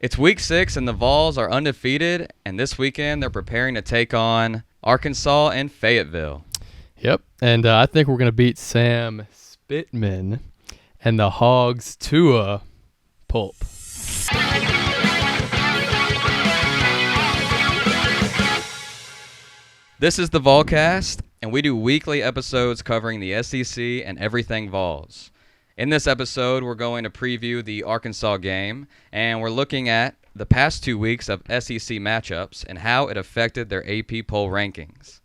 It's week 6 and the Vols are undefeated, and this weekend they're preparing to take on Arkansas and Fayetteville. Yep, and I think we're going to beat Sam Spitman and the Hogs to a pulp. This is the Volcast, and we do weekly episodes covering the SEC and everything Vols. In this episode, we're going to preview the Arkansas game, and we're looking at the past 2 weeks of SEC matchups and how it affected their AP poll rankings.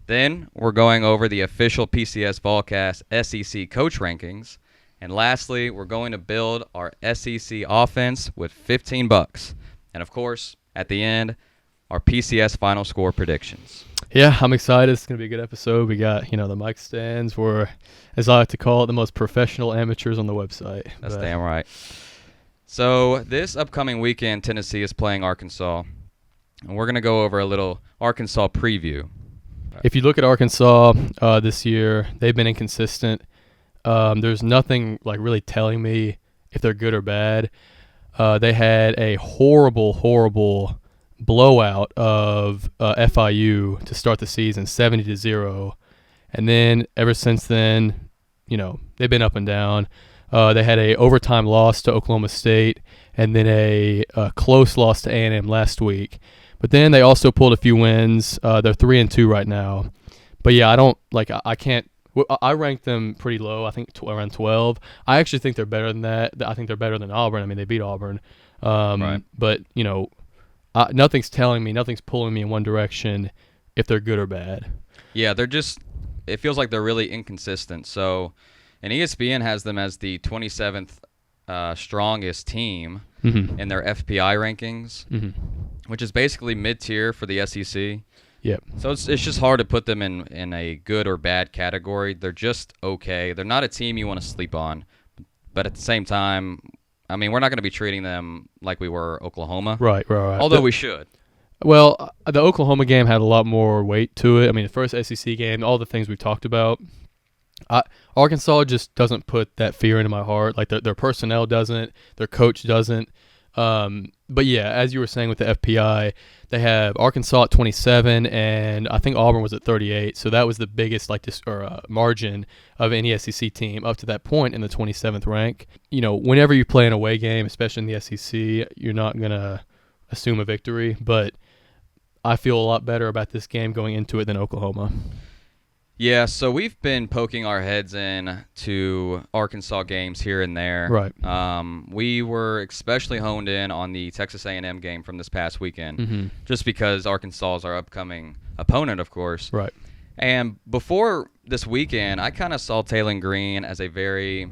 Then, we're going over the official PCS Volcast SEC coach rankings. And lastly, we're going to build our SEC offense with $15. And of course, at the end, our PCS final score predictions. Yeah, I'm excited. It's going to be a good episode. We got, the mic stands. We're, as I like to call it, the most professional amateurs on the website. That's damn right. So this upcoming weekend, Tennessee is playing Arkansas. And we're going to go over a little Arkansas preview. If you look at Arkansas this year, they've been inconsistent. There's nothing really telling me if they're good or bad. They had a horrible blowout of FIU to start the season, 70-0, and then ever since then, they've been up and down. They had a overtime loss to Oklahoma State, and then a close loss to A&M last week. But then they also pulled a few wins. They're 3-2 right now. But yeah, I can't. I ranked them pretty low. I think around 12. I actually think they're better than that. I think they're better than Auburn. I mean, they beat Auburn. Right. But nothing's telling me, nothing's pulling me in one direction if they're good or bad. Yeah, it feels like they're really inconsistent. So, and ESPN has them as the 27th strongest team in their FPI rankings, which is basically mid-tier for the SEC. Yep. So it's just hard to put them in a good or bad category. They're just okay. They're not a team you want to sleep on. But at the same time, I mean, we're not going to be treating them like we were Oklahoma. Right. Although we should. Well, the Oklahoma game had a lot more weight to it. I mean, the first SEC game, all the things we've talked about. Arkansas just doesn't put that fear into my heart. Like their personnel doesn't, their coach doesn't. But yeah, as you were saying with the FPI, they have Arkansas at 27, and I think Auburn was at 38. So that was the biggest margin of any SEC team up to that point in the 27th rank. Whenever you play an away game, especially in the SEC, you're not gonna assume a victory. But I feel a lot better about this game going into it than Oklahoma. Yeah, so we've been poking our heads in to Arkansas games here and there. Right. We were especially honed in on the Texas A&M game from this past weekend, just because Arkansas is our upcoming opponent, of course. Right. And before this weekend, I kind of saw Taylen Green as a very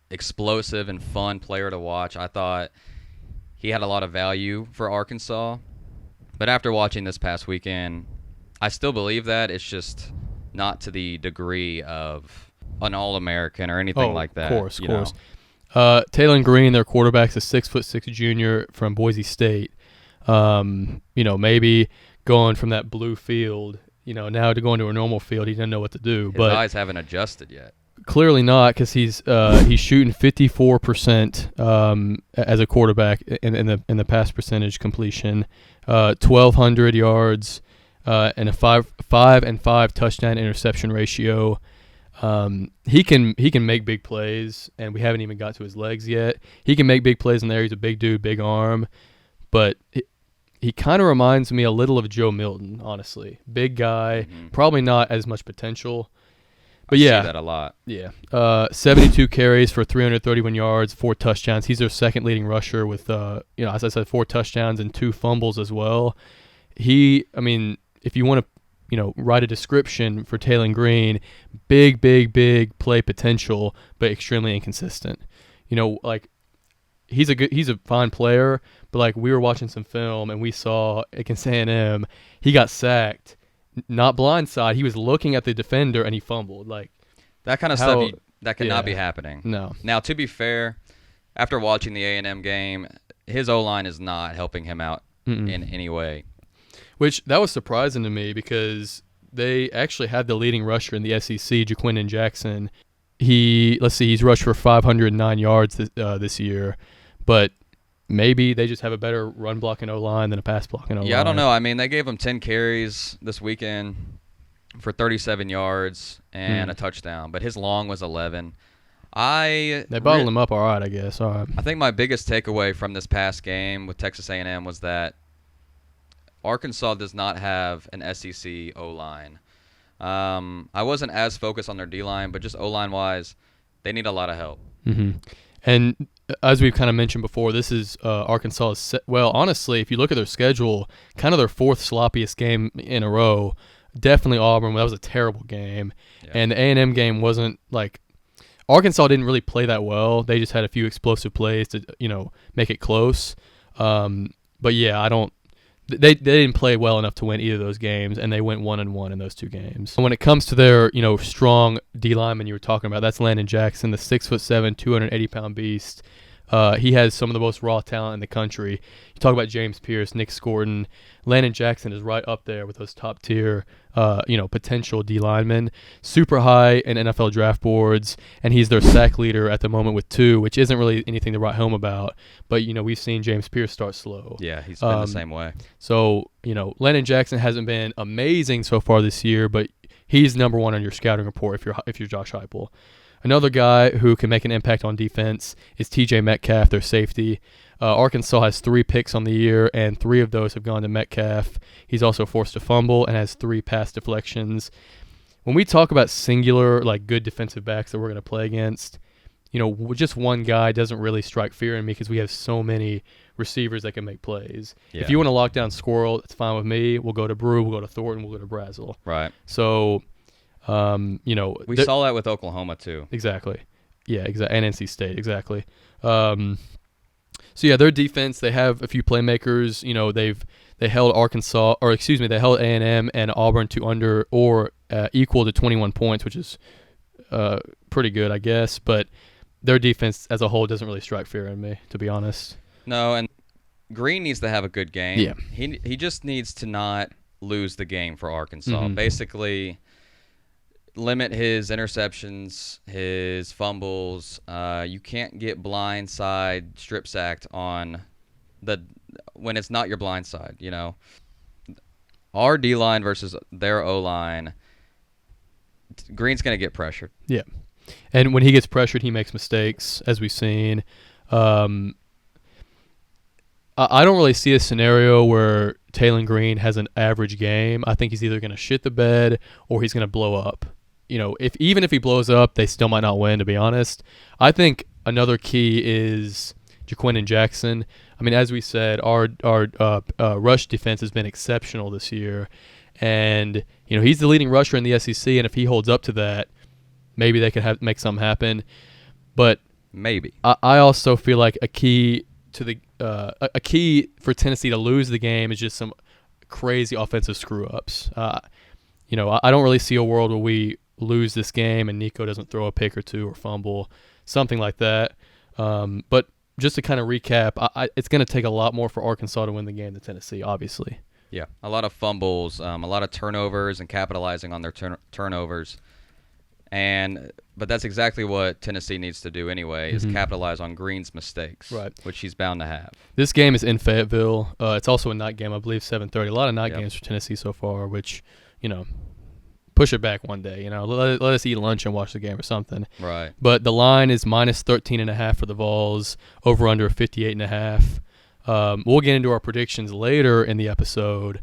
explosive and fun player to watch. I thought he had a lot of value for Arkansas. But after watching this past weekend, I still believe that. It's just not to the degree of an All-American or anything like that. Of course. Taylen Green, their quarterback's a 6'6" junior from Boise State. Maybe going from that blue field, now to going to a normal field, he doesn't know what to do. His eyes haven't adjusted yet. Clearly not, because he's shooting 54% as a quarterback in the pass percentage completion, 1,200 yards. And a 5-5 touchdown interception ratio. He can make big plays, and we haven't even got to his legs yet. He can make big plays in there. He's a big dude, big arm, but he kind of reminds me a little of Joe Milton, honestly. Big guy, probably not as much potential. But I see that a lot. Yeah. 72 carries for 331 yards, 4 touchdowns. He's their second leading rusher with, as I said, 4 touchdowns and 2 fumbles as well. If you want to, write a description for Taylen Green, big play potential, but extremely inconsistent. He's a fine player, but we were watching some film and we saw against A&M, he got sacked, not blindside. He was looking at the defender and he fumbled. That kind of stuff that cannot be happening. No. Now, to be fair, after watching the A&M game, his O-line is not helping him out in any way. Which, that was surprising to me because they actually had the leading rusher in the SEC, Quinn Jackson. He's rushed for 509 yards this year, but maybe they just have a better run blocking O-line than a pass blocking O-line. Yeah, I don't know. I mean, they gave him 10 carries this weekend for 37 yards and a touchdown, but his long was 11. They bottled him up all right, I guess. All right. I think my biggest takeaway from this past game with Texas A&M was that Arkansas does not have an SEC O-line. I wasn't as focused on their D-line, but just O-line wise, they need a lot of help. And as we've kind of mentioned before, this is Arkansas's well, honestly, if you look at their schedule, kind of their fourth sloppiest game in a row. Definitely Auburn. That was a terrible game. Yeah. And the A&M game wasn't like Arkansas didn't really play that well. They just had a few explosive plays to, make it close. But yeah, they didn't play well enough to win either of those games, and they went 1-1 in those two games. So when it comes to their, strong D lineman you were talking about, that's Landon Jackson, the 6'7", 280-pound beast. He has some of the most raw talent in the country. You talk about James Pierce, Nick Scorton. Landon Jackson is right up there with those top-tier, potential D linemen. Super high in NFL draft boards, and he's their sack leader at the moment with 2, which isn't really anything to write home about. But, we've seen James Pierce start slow. Yeah, he's been the same way. So, Landon Jackson hasn't been amazing so far this year, but he's number 1 on your scouting report if you're Josh Heupel. Another guy who can make an impact on defense is T.J. Metcalf, their safety. Arkansas has 3 picks on the year, and 3 of those have gone to Metcalf. He's also forced a fumble and has 3 pass deflections. When we talk about singular, good defensive backs that we're going to play against, just one guy doesn't really strike fear in me because we have so many receivers that can make plays. Yeah. If you want to lock down Squirrel, it's fine with me. We'll go to Brew, we'll go to Thornton, we'll go to Brazel. Right. So... we saw that with Oklahoma too. Exactly. Yeah, exactly. And NC State, exactly. So yeah, their defense, they have a few playmakers. They held they held A&M and Auburn to under or equal to 21 points, which is pretty good, I guess. But their defense as a whole doesn't really strike fear in me, to be honest. No, and Green needs to have a good game. Yeah. He just needs to not lose the game for Arkansas. Basically, limit his interceptions, his fumbles. You can't get blindside strip sacked when it's not your blind side, Our D-line versus their O-line, Green's going to get pressured. Yeah. And when he gets pressured, he makes mistakes, as we've seen. I don't really see a scenario where Taylen Green has an average game. I think he's either going to shit the bed or he's going to blow up. Even if he blows up, they still might not win, to be honest. I think another key is Quinn and Jackson. I mean, as we said, our rush defense has been exceptional this year. And, he's the leading rusher in the SEC, and if he holds up to that, maybe they could make something happen. But maybe. I also feel like a key for Tennessee to lose the game is just some crazy offensive screw-ups. I don't really see a world where we lose this game and Nico doesn't throw a pick or 2 or fumble, something like that. But just to kind of recap, it's going to take a lot more for Arkansas to win the game than Tennessee, obviously. Yeah, a lot of fumbles, a lot of turnovers and capitalizing on their turnovers. But that's exactly what Tennessee needs to do anyway, is capitalize on Green's mistakes, right, which he's bound to have. This game is in Fayetteville. It's also a night game, I believe, 7:30. A lot of night games for Tennessee so far, which, push it back one day. Let us eat lunch and watch the game or something. Right. But the line is -13.5 for the Vols, over under 58.5. We'll get into our predictions later in the episode.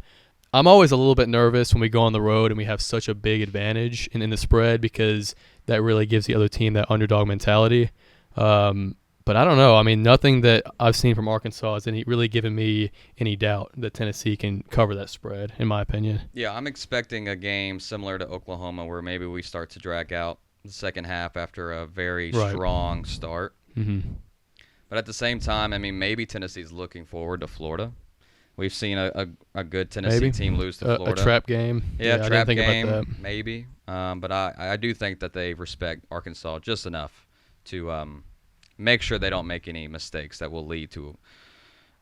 I'm always a little bit nervous when we go on the road and we have such a big advantage in the spread because that really gives the other team that underdog mentality. But I don't know. I mean, nothing that I've seen from Arkansas has really given me any doubt that Tennessee can cover that spread, in my opinion. Yeah, I'm expecting a game similar to Oklahoma where maybe we start to drag out the second half after a very strong start. But at the same time, I mean, maybe Tennessee's looking forward to Florida. We've seen a good Tennessee team lose to Florida. A trap game. Yeah, trap game, maybe. But I do think that they respect Arkansas just enough to make sure they don't make any mistakes that will lead to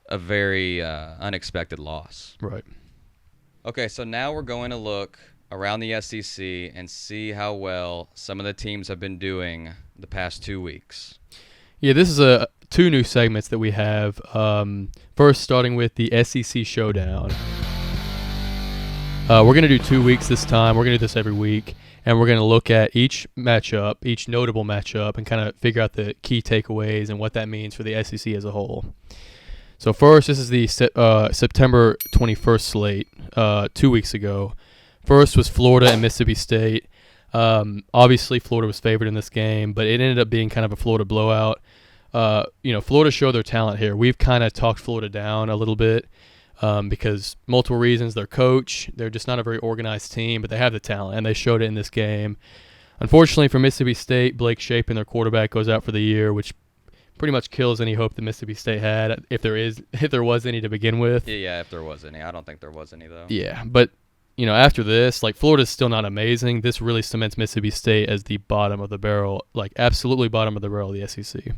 a very unexpected loss. Right. Okay, so now we're going to look around the SEC and see how well some of the teams have been doing the past 2 weeks. Yeah, this is two new segments that we have. First, starting with the SEC Showdown. We're going to do 2 weeks this time. We're going to do this every week, and we're going to look at each matchup, each notable matchup, and kind of figure out the key takeaways and what that means for the SEC as a whole. So first, this is the September 21st slate, 2 weeks ago. First was Florida and Mississippi State. Obviously, Florida was favored in this game, but it ended up being kind of a Florida blowout. Florida showed their talent here. We've kind of talked Florida down a little bit because multiple reasons. Their coach, they're just not a very organized team, but they have the talent, and they showed it in this game. Unfortunately for Mississippi State, Blake Shapen, their quarterback, goes out for the year, which pretty much kills any hope that Mississippi State had, if there was any to begin with. Yeah, if there was any. I don't think there was any, though. Yeah, but after this, Florida's still not amazing. This really cements Mississippi State as the bottom of the barrel, absolutely bottom of the barrel of the SEC.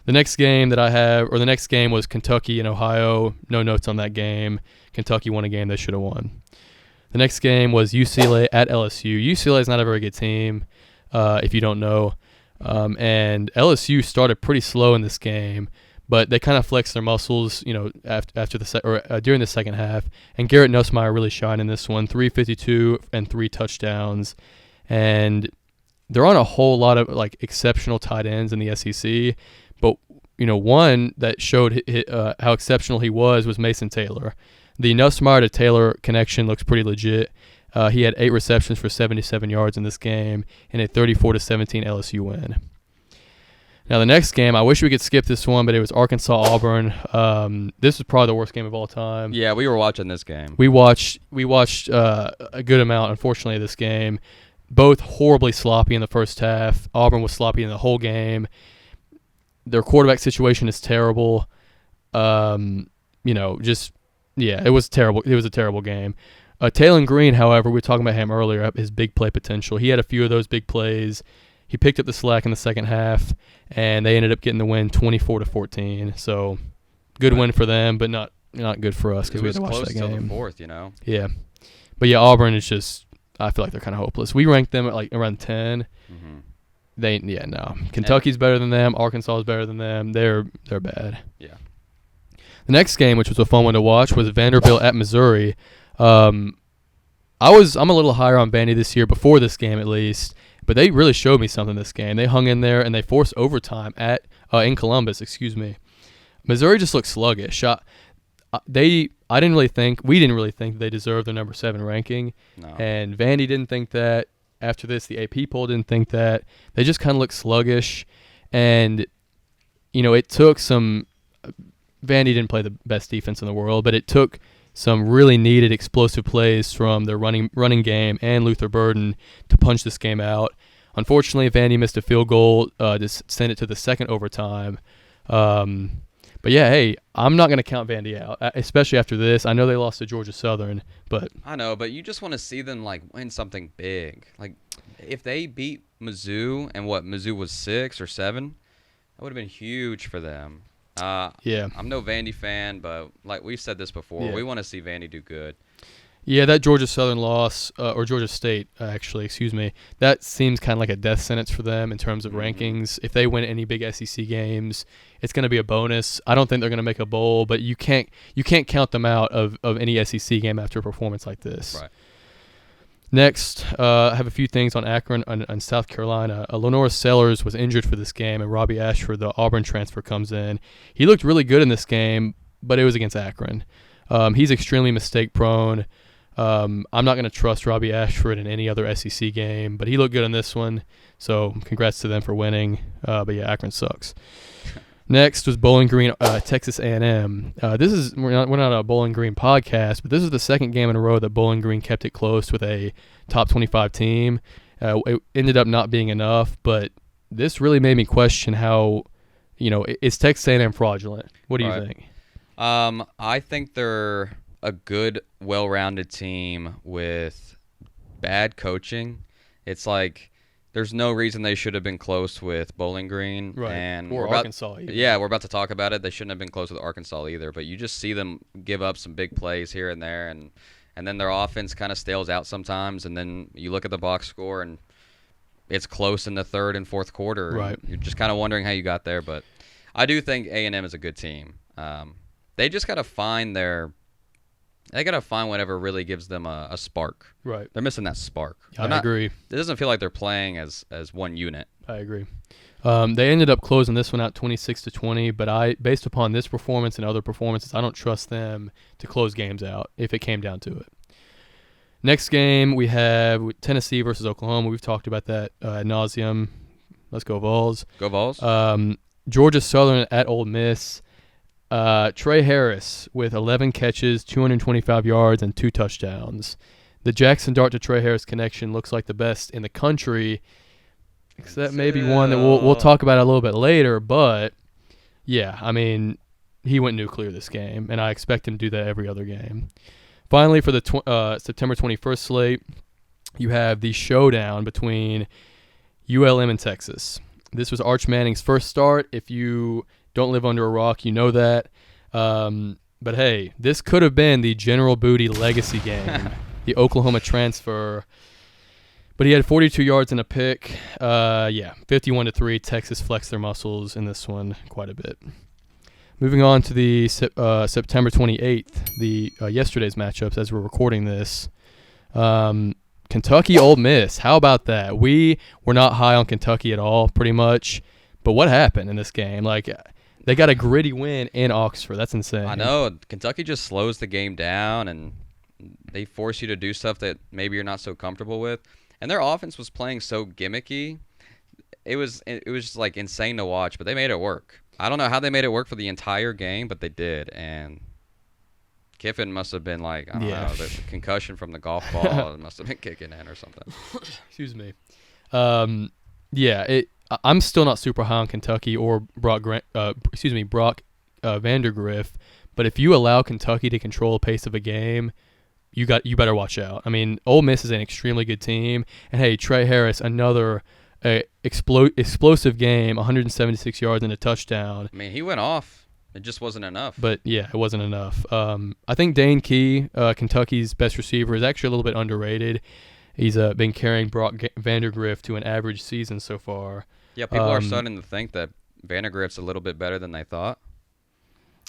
The next game that I have, or the next game, was Kentucky and Ohio. No notes on that game. Kentucky won a game they should have won. The next game was UCLA at LSU. UCLA is not a very good team, if you don't know. And LSU started pretty slow in this game, but they kind of flexed their muscles, after during the second half. And Garrett Nussmeier really shined in this one, 352 and 3 touchdowns. And they're on a whole lot of exceptional tight ends in the SEC. But one that showed how exceptional he was Mason Taylor. The Nussmeier to Taylor connection looks pretty legit. He had 8 receptions for 77 yards in this game and a 34-17 LSU win. Now the next game, I wish we could skip this one, but it was Arkansas-Auburn. This was probably the worst game of all time. Yeah, we were watching this game. We watched a good amount, unfortunately, of this game. Both horribly sloppy in the first half. Auburn was sloppy in the whole game. Their quarterback situation is terrible. It was terrible. It was a terrible game. Taylen Green, however, we were talking about him earlier, his big play potential. He had a few of those big plays. He picked up the slack in the second half, and they ended up getting the win 24-14. So, good win for them, but not good for us because we had to watch that game. It was close till the fourth, Yeah. But, yeah, Auburn is just – I feel like they're kind of hopeless. We ranked them at around 10. Mm-hmm. Kentucky's better than them. Arkansas is better than them. They're bad. Yeah. The next game, which was a fun one to watch, was Vanderbilt at Missouri. I'm a little higher on Vandy this year, before this game at least, but they really showed me something this game. They hung in there and they forced overtime in Columbus. Missouri just looked sluggish. We didn't really think that they deserved their number 7 ranking, no. And Vandy didn't think that. After this, the AP poll didn't think that. They just kind of looked sluggish, and it took some. Vandy didn't play the best defense in the world, but it took some really needed explosive plays from their running game and Luther Burden to punch this game out. Unfortunately, Vandy missed a field goal to send it to the second overtime. But yeah, hey, I'm not going to count Vandy out, especially after this. I know they lost to Georgia Southern, but I know, but you just want to see them win something big. If they beat Mizzou, and Mizzou was 6 or 7, that would have been huge for them. Yeah. I'm no Vandy fan, but we've said this before, we want to see Vandy do good. Yeah, that Georgia Southern loss, or Georgia State, that seems kind of like a death sentence for them in terms of rankings. If they win any big SEC games, it's going to be a bonus. I don't think they're going to make a bowl, but you can't count them out of any SEC game after a performance like this. Right. Next, I have a few things on Akron and South Carolina. Lenora Sellers was injured for this game, and Robbie Ashford, the Auburn transfer, comes in. He looked really good in this game, but it was against Akron. He's extremely mistake-prone. I'm not going to trust Robbie Ashford in any other SEC game, but he looked good in this one, so congrats to them for winning. But yeah, Akron sucks. Next was Bowling Green, Texas A&M. We're not a Bowling Green podcast, but this is the second game in a row that Bowling Green kept it close with a top 25 team. It ended up not being enough, but this really made me question how, is Texas A&M fraudulent? What do you think? I think they're a good, well-rounded team with bad coaching. It's there's no reason they should have been close with Bowling Green. Right. And or Arkansas. Yeah, we're about to talk about it. They shouldn't have been close with Arkansas either. But you just see them give up some big plays here and there, and then their offense kind of stales out sometimes. And then you look at the box score, and it's close in the third and fourth quarter. Right. You're just kind of wondering how you got there. But I do think A&M is a good team. They just got to find they got to find whatever really gives them a spark. Right. They're missing that spark. I agree. It doesn't feel like they're playing as one unit. I agree. They ended up closing this one out 26-20, but based upon this performance and other performances, I don't trust them to close games out if it came down to it. Next game, we have Tennessee versus Oklahoma. We've talked about that ad nauseum. Let's go Vols. Go Vols. Georgia Southern at Ole Miss. Trey Harris with 11 catches, 225 yards, and 2 touchdowns. The Jackson Dart to Trey Harris connection looks like the best in the country, except maybe one that we'll talk about a little bit later. But, yeah, I mean, he went nuclear this game, and I expect him to do that every other game. Finally, for the September 21st slate, you have the showdown between ULM and Texas. This was Arch Manning's first start. If you don't live under a rock, you know that. But, hey, this could have been the General Booty legacy game, the Oklahoma transfer. But he had 42 yards and a pick. 51-3. Texas flexed their muscles in this one quite a bit. Moving on to the September 28th, the yesterday's matchups as we're recording this. Kentucky, Ole Miss. How about that? We were not high on Kentucky at all, pretty much. But what happened in this game? Like, they got a gritty win in Oxford. That's insane. I know. Kentucky just slows the game down, and they force you to do stuff that maybe you're not so comfortable with. And their offense was playing so gimmicky. It was just like insane to watch, but they made it work. I don't know how they made it work for the entire game, but they did. And Kiffin must have been like, I don't know, the concussion from the golf ball must have been kicking in or something. Excuse me. I'm still not super high on Kentucky or Brock Vandergriff, but if you allow Kentucky to control the pace of a game, you better watch out. I mean, Ole Miss is an extremely good team, and hey, Trey Harris, another explosive game, 176 yards and a touchdown. I mean, he went off. It just wasn't enough. But, yeah, it wasn't enough. I think Dane Key, Kentucky's best receiver, is actually a little bit underrated. He's been carrying Brock Vandergriff to an average season so far. Yeah, people are starting to think that Vandergriff's a little bit better than they thought.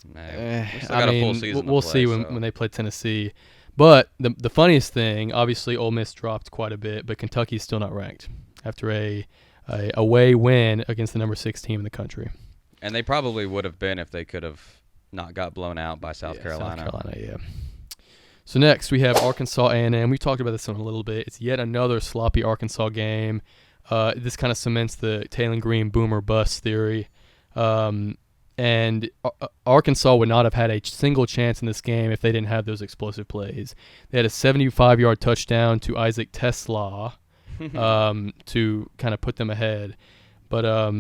We still got a full season we'll to play, see when they play Tennessee. But the funniest thing, obviously, Ole Miss dropped quite a bit, but Kentucky's still not ranked after a away win against the number 6 team in the country. And they probably would have been if they could have not got blown out by South Carolina. South Carolina, yeah. So next we have Arkansas A&M. We talked about this one a little bit. It's yet another sloppy Arkansas game. This kind of cements the Taylen Green boomer bust theory. And Arkansas would not have had a single chance in this game if they didn't have those explosive plays. They had a 75-yard touchdown to Isaac Tesla to kind of put them ahead. But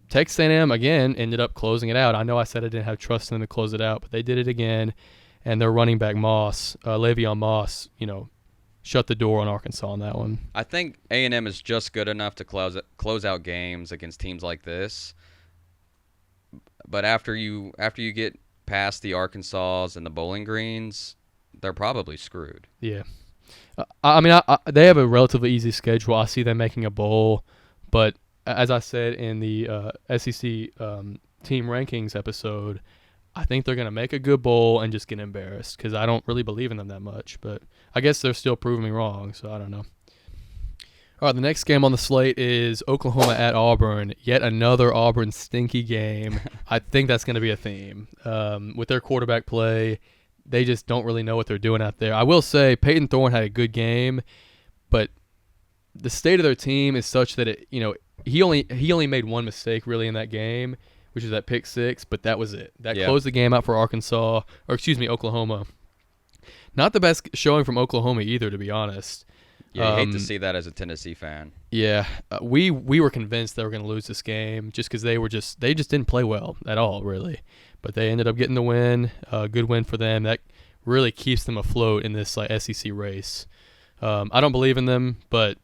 Texas A&M, again, ended up closing it out. I know I said I didn't have trust in them to close it out, but they did it again. And their running back Le'Veon Moss, shut the door on Arkansas on that one. I think A&M is just good enough to close out games against teams like this. But after you get past the Arkansas and the Bowling Greens, they're probably screwed. Yeah. They have a relatively easy schedule. I see them making a bowl. But as I said in the SEC team rankings episode, I think they're going to make a good bowl and just get embarrassed because I don't really believe in them that much. But I guess they're still proving me wrong, so I don't know. All right, the next game on the slate is Oklahoma at Auburn. Yet another Auburn stinky game. I think that's going to be a theme. With their quarterback play, they just don't really know what they're doing out there. I will say Peyton Thorne had a good game, but the state of their team is such that he only made one mistake really in that game, which is that pick six, but that was it. That closed the game out for Oklahoma. Not the best showing from Oklahoma either, to be honest. Yeah, you hate to see that as a Tennessee fan. Yeah, we were convinced they were going to lose this game just because they just didn't play well at all, really. But they ended up getting the win. Good win for them. That really keeps them afloat in this SEC race. I don't believe in them, but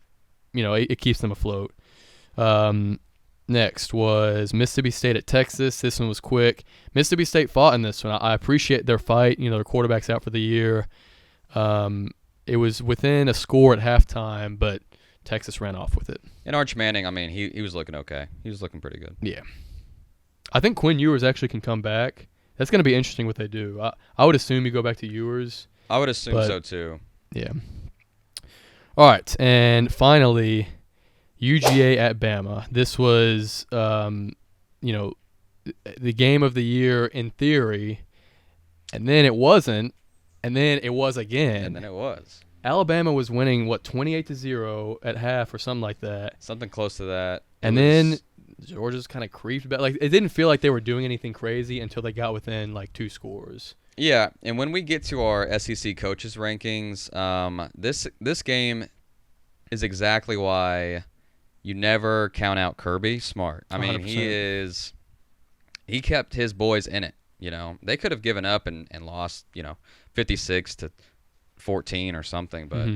it keeps them afloat. Next was Mississippi State at Texas. This one was quick. Mississippi State fought in this one. I appreciate their fight. Their quarterback's out for the year. It was within a score at halftime, but Texas ran off with it. And Arch Manning, he was looking okay. He was looking pretty good. Yeah. I think Quinn Ewers actually can come back. That's going to be interesting what they do. I would assume you go back to Ewers. I would assume so too. Yeah. All right, and finally, UGA at Bama. This was, the game of the year in theory, and then it wasn't, and then it was again. And then it was. Alabama was winning, 28-0 at half or something like that. Something close to that. And then Georgia's kind of creeped back. Like, it didn't feel like they were doing anything crazy until they got within, 2 scores. Yeah, and when we get to our SEC coaches rankings, this game is exactly why you never count out Kirby Smart. I mean, 100%. he kept his boys in it. They could have given up and lost, 56-14 or something, but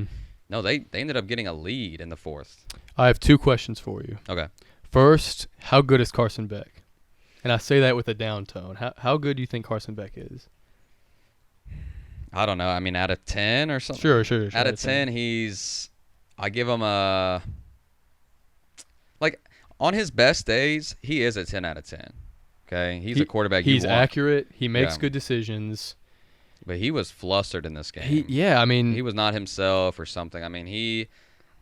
no, they ended up getting a lead in the fourth. I have 2 questions for you. Okay. First, how good is Carson Beck? And I say that with a down tone. How good do you think Carson Beck is? I don't know. I mean, out of 10 or something. Sure. Out of 10, I give him a, on his best days, he is a 10 out of 10. Okay? He's a quarterback you want. He's accurate. He makes good decisions. But he was flustered in this game. He was not himself or something. I mean, he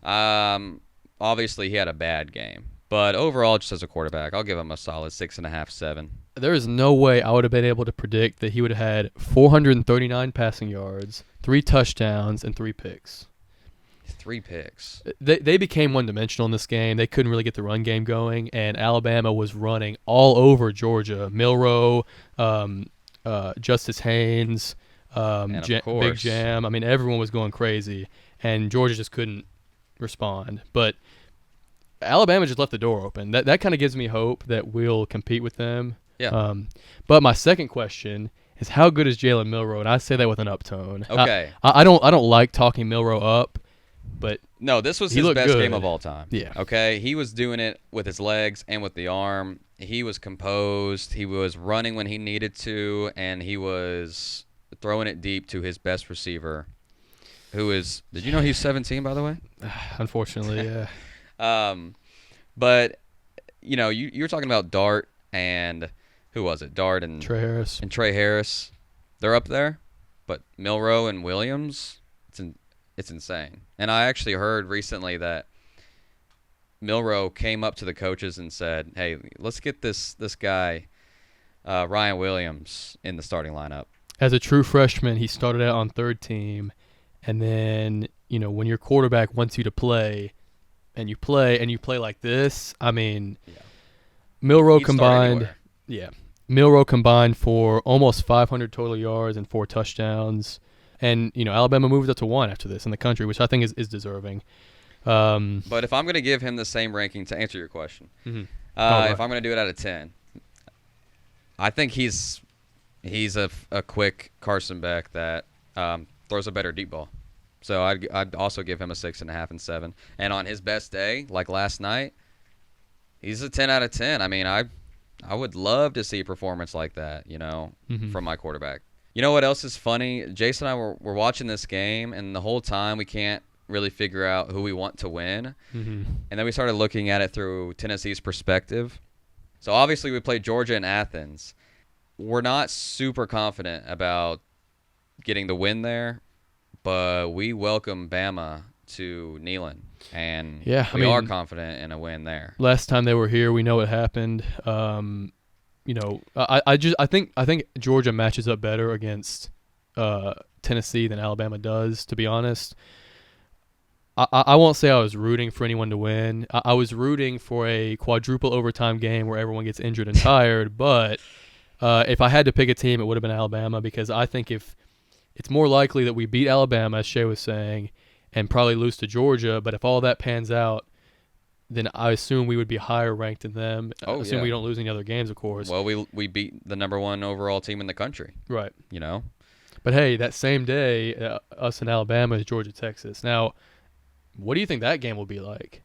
obviously he had a bad game. But overall, just as a quarterback, I'll give him a solid 6.5, 7. There is no way I would have been able to predict that he would have had 439 passing yards, 3 touchdowns, and 3 picks. 3 picks. They became one-dimensional in this game. They couldn't really get the run game going, and Alabama was running all over Georgia. Milroe, Justice Haynes, Big Jam. I mean, everyone was going crazy, and Georgia just couldn't respond. But Alabama just left the door open. That kind of gives me hope that we'll compete with them. Yeah. But my second question is, how good is Jalen Milroe? And I say that with an uptone. Okay. I don't like talking Milroe up, but no, this was his best game of all time. Yeah. Okay. He was doing it with his legs and with the arm. He was composed. He was running when he needed to, and he was throwing it deep to his best receiver, who is. Did you know he's 17, by the way? Unfortunately, yeah. But you were talking about Dart and who was it? Dart and Trey Harris. And Trey Harris, they're up there. But Milroe and Williams, it's insane. And I actually heard recently that Milroe came up to the coaches and said, "Hey, let's get this guy, Ryan Williams, in the starting lineup." As a true freshman, he started out on third team, and then when your quarterback wants you to play. And you play like this. I mean, Milroe combined. Yeah, Milroe combined for almost 500 total yards and 4 touchdowns. And Alabama moved up to 1 after this in the country, which I think is deserving. But if I'm going to give him the same ranking to answer your question, if I'm going to do it out of 10, I think he's a quick Carson Beck that throws a better deep ball. So I'd also give him a 6.5 and 7. And on his best day, like last night, he's a 10 out of 10. I mean, I would love to see a performance like that, from my quarterback. You know what else is funny? Jason and I were watching this game, and the whole time we can't really figure out who we want to win. And then we started looking at it through Tennessee's perspective. So obviously we played Georgia in Athens. We're not super confident about getting the win there. But we welcome Bama to Neyland, and we are confident in a win there. Last time they were here, we know what happened. I think Georgia matches up better against Tennessee than Alabama does. To be honest, I won't say I was rooting for anyone to win. I was rooting for a quadruple overtime game where everyone gets injured and tired. But if I had to pick a team, it would have been Alabama, because I think if it's more likely that we beat Alabama, as Shea was saying, and probably lose to Georgia. But if all that pans out, then I assume we would be higher ranked than them. Assume we don't lose any other games, of course. Well, we beat the number 1 overall team in the country. Right. But hey, that same day, us in Alabama is Georgia, Texas. Now, what do you think that game will be like?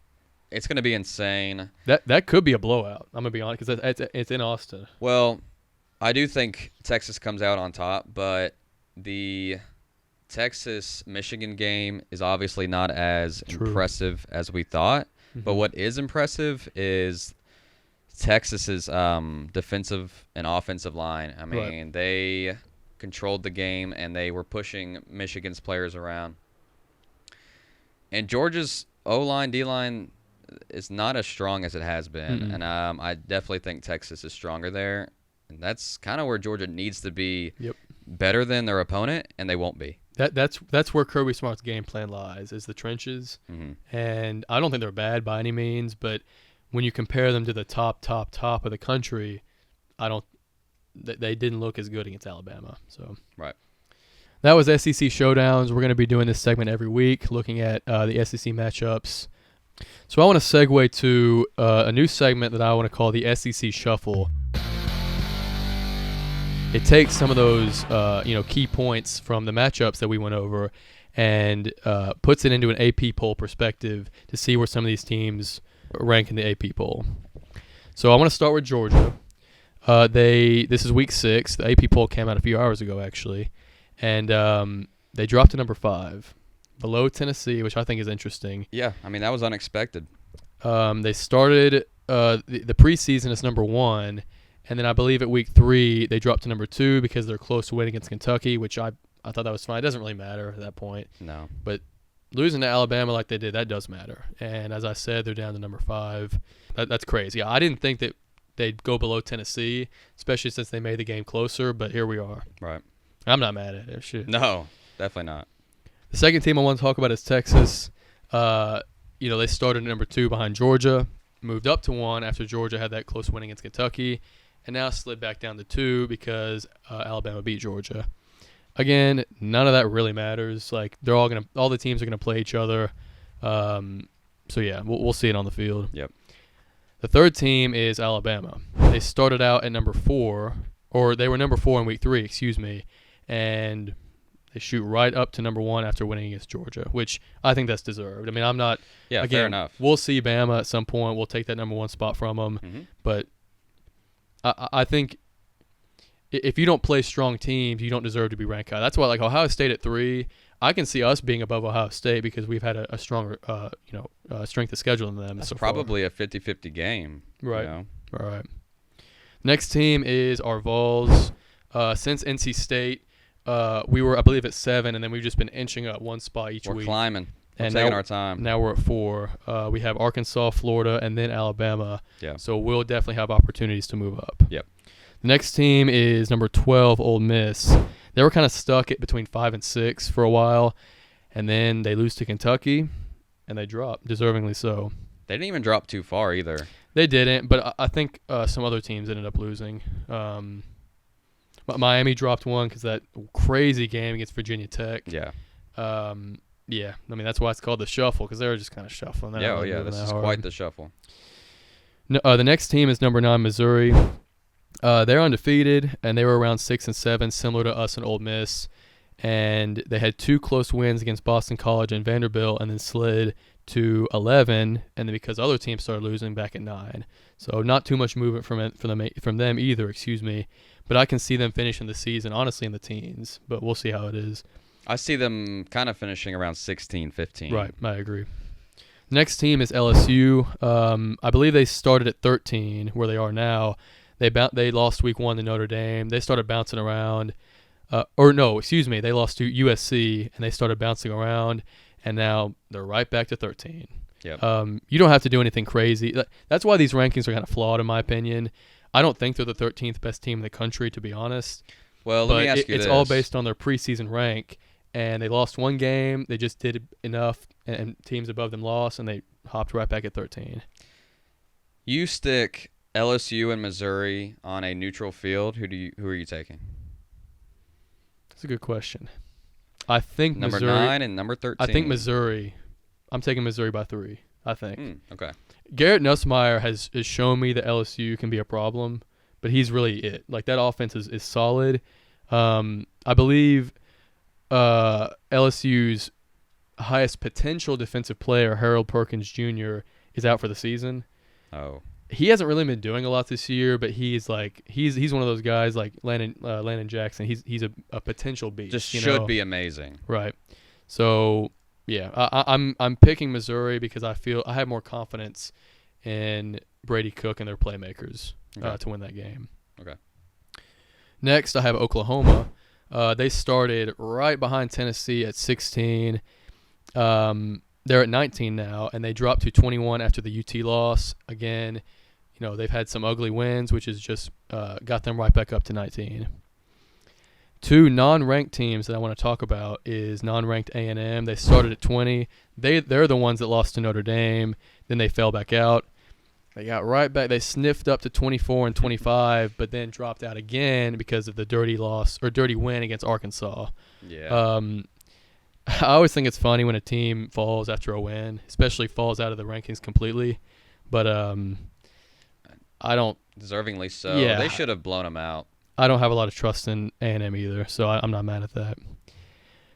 It's going to be insane. That could be a blowout. I'm going to be honest, because it's in Austin. Well, I do think Texas comes out on top, but the Texas-Michigan game is obviously not as impressive as we thought. But what is impressive is Texas's defensive and offensive line. I mean, they controlled the game and they were pushing Michigan's players around. And Georgia's O-line, D-line is not as strong as it has been. Mm-mm. And I definitely think Texas is stronger there. And that's kind of where Georgia needs to be better than their opponent, and they won't be. That's where Kirby Smart's game plan lies, is the trenches. Mm-hmm. And I don't think they're bad by any means, but when you compare them to the top of the country, they didn't look as good against Alabama. So right. That was SEC Showdowns. We're going to be doing this segment every week, looking at the SEC matchups. So I want to segue to a new segment that I want to call the SEC Shuffle. It takes some of those key points from the matchups that we went over and puts it into an AP poll perspective to see where some of these teams rank in the AP poll. So I want to start with Georgia. This is week 6. The AP poll came out a few hours ago, actually. And they dropped to number 5, below Tennessee, which I think is interesting. Yeah, I mean, that was unexpected. They started the preseason as number 1, and then I believe at week 3 they dropped to number 2 because they're close to winning against Kentucky, which I thought that was fine. It doesn't really matter at that point. No. But losing to Alabama like they did, that does matter. And as I said, they're down to number 5. That's crazy. I didn't think that they'd go below Tennessee, especially since they made the game closer, but here we are. Right. I'm not mad at it. Shit. No, definitely not. The second team I want to talk about is Texas. They started at number 2 behind Georgia, moved up to 1 after Georgia had that close win against Kentucky, and now slid back down to 2 because Alabama beat Georgia. Again, none of that really matters. Like all the teams are gonna play each other. So yeah, we'll see it on the field. Yep. The third team is Alabama. They started out at number 4, or they were number 4 in week 3, and they shoot right up to number 1 after winning against Georgia, which I think that's deserved. I mean, I'm not. Yeah, again, fair enough. We'll see Bama at some point. We'll take that number 1 spot from them. Mm-hmm. But I think if you don't play strong teams, you don't deserve to be ranked high. That's why, like Ohio State at 3, I can see us being above Ohio State because we've had a stronger, strength of schedule than them. That's so probably a 50-50 game. Right. You know? All right. Next team is our Vols. Since NC State, we were, I believe, at 7, and then we've just been inching up 1 spot each week. We're climbing. And taking our time. Now we're at 4. We have Arkansas, Florida, and then Alabama. Yeah. So we'll definitely have opportunities to move up. Yep. The next team is number 12, Ole Miss. They were kind of stuck at between 5 and 6 for a while, and then they lose to Kentucky, and they drop, deservingly so. They didn't even drop too far either. They didn't, but I think some other teams ended up losing. Miami dropped 1 because that crazy game against Virginia Tech. Yeah. Yeah, I mean, that's why it's called the shuffle, because they were just kind of shuffling. This is quite the shuffle. No, the next team is number 9, Missouri. They're undefeated, and they were around 6 and 7, similar to us and Ole Miss. And they had 2 close wins against Boston College and Vanderbilt, and then slid to 11, and then because other teams started losing, back at 9. So not too much movement from them either, But I can see them finishing the season, honestly, in the teens. But we'll see how it is. I see them kind of finishing around 16, 15. Right, I agree. Next team is LSU. I believe they started at 13, where they are now. They lost week 1 to Notre Dame. They started bouncing around. They lost to USC, and they started bouncing around, and now they're right back to 13. Yep. You don't have to do anything crazy. That's why these rankings are kind of flawed, in my opinion. I don't think they're the 13th best team in the country, to be honest. Well, let me ask you this. It's all based on their preseason rank, and they lost 1 game. They just did enough, and teams above them lost, and they hopped right back at 13. You stick LSU and Missouri on a neutral field. Who are you taking? That's a good question. I think number Missouri, 9 and number 13. I think Missouri. I'm taking Missouri by 3. I think. Okay. Garrett Nussmeier has shown me that LSU can be a problem, but he's really it. Like, that offense is solid. I believe LSU's highest potential defensive player, Harold Perkins Jr., is out for the season. Oh. He hasn't really been doing a lot this year, but he's one of those guys like Landon Jackson. He's a potential beast. Just should be amazing. Right. So yeah, I'm picking Missouri because I feel I have more confidence in Brady Cook and their playmakers to win that game. Okay. Next, I have Oklahoma. They started right behind Tennessee at 16. They're at 19 now, and they dropped to 21 after the UT loss. Again, they've had some ugly wins, which has just got them right back up to 19. Two non-ranked teams that I want to talk about is non-ranked A&M. They started at 20. They're the ones that lost to Notre Dame. Then they fell back out. They got right back. They sniffed up to 24 and 25, but then dropped out again because of the dirty win against Arkansas. Yeah. I always think it's funny when a team falls after a win, especially falls out of the rankings completely. But I don't. Deservingly so. Yeah. They should have blown them out. I don't have a lot of trust in A&M either, so I'm not mad at that.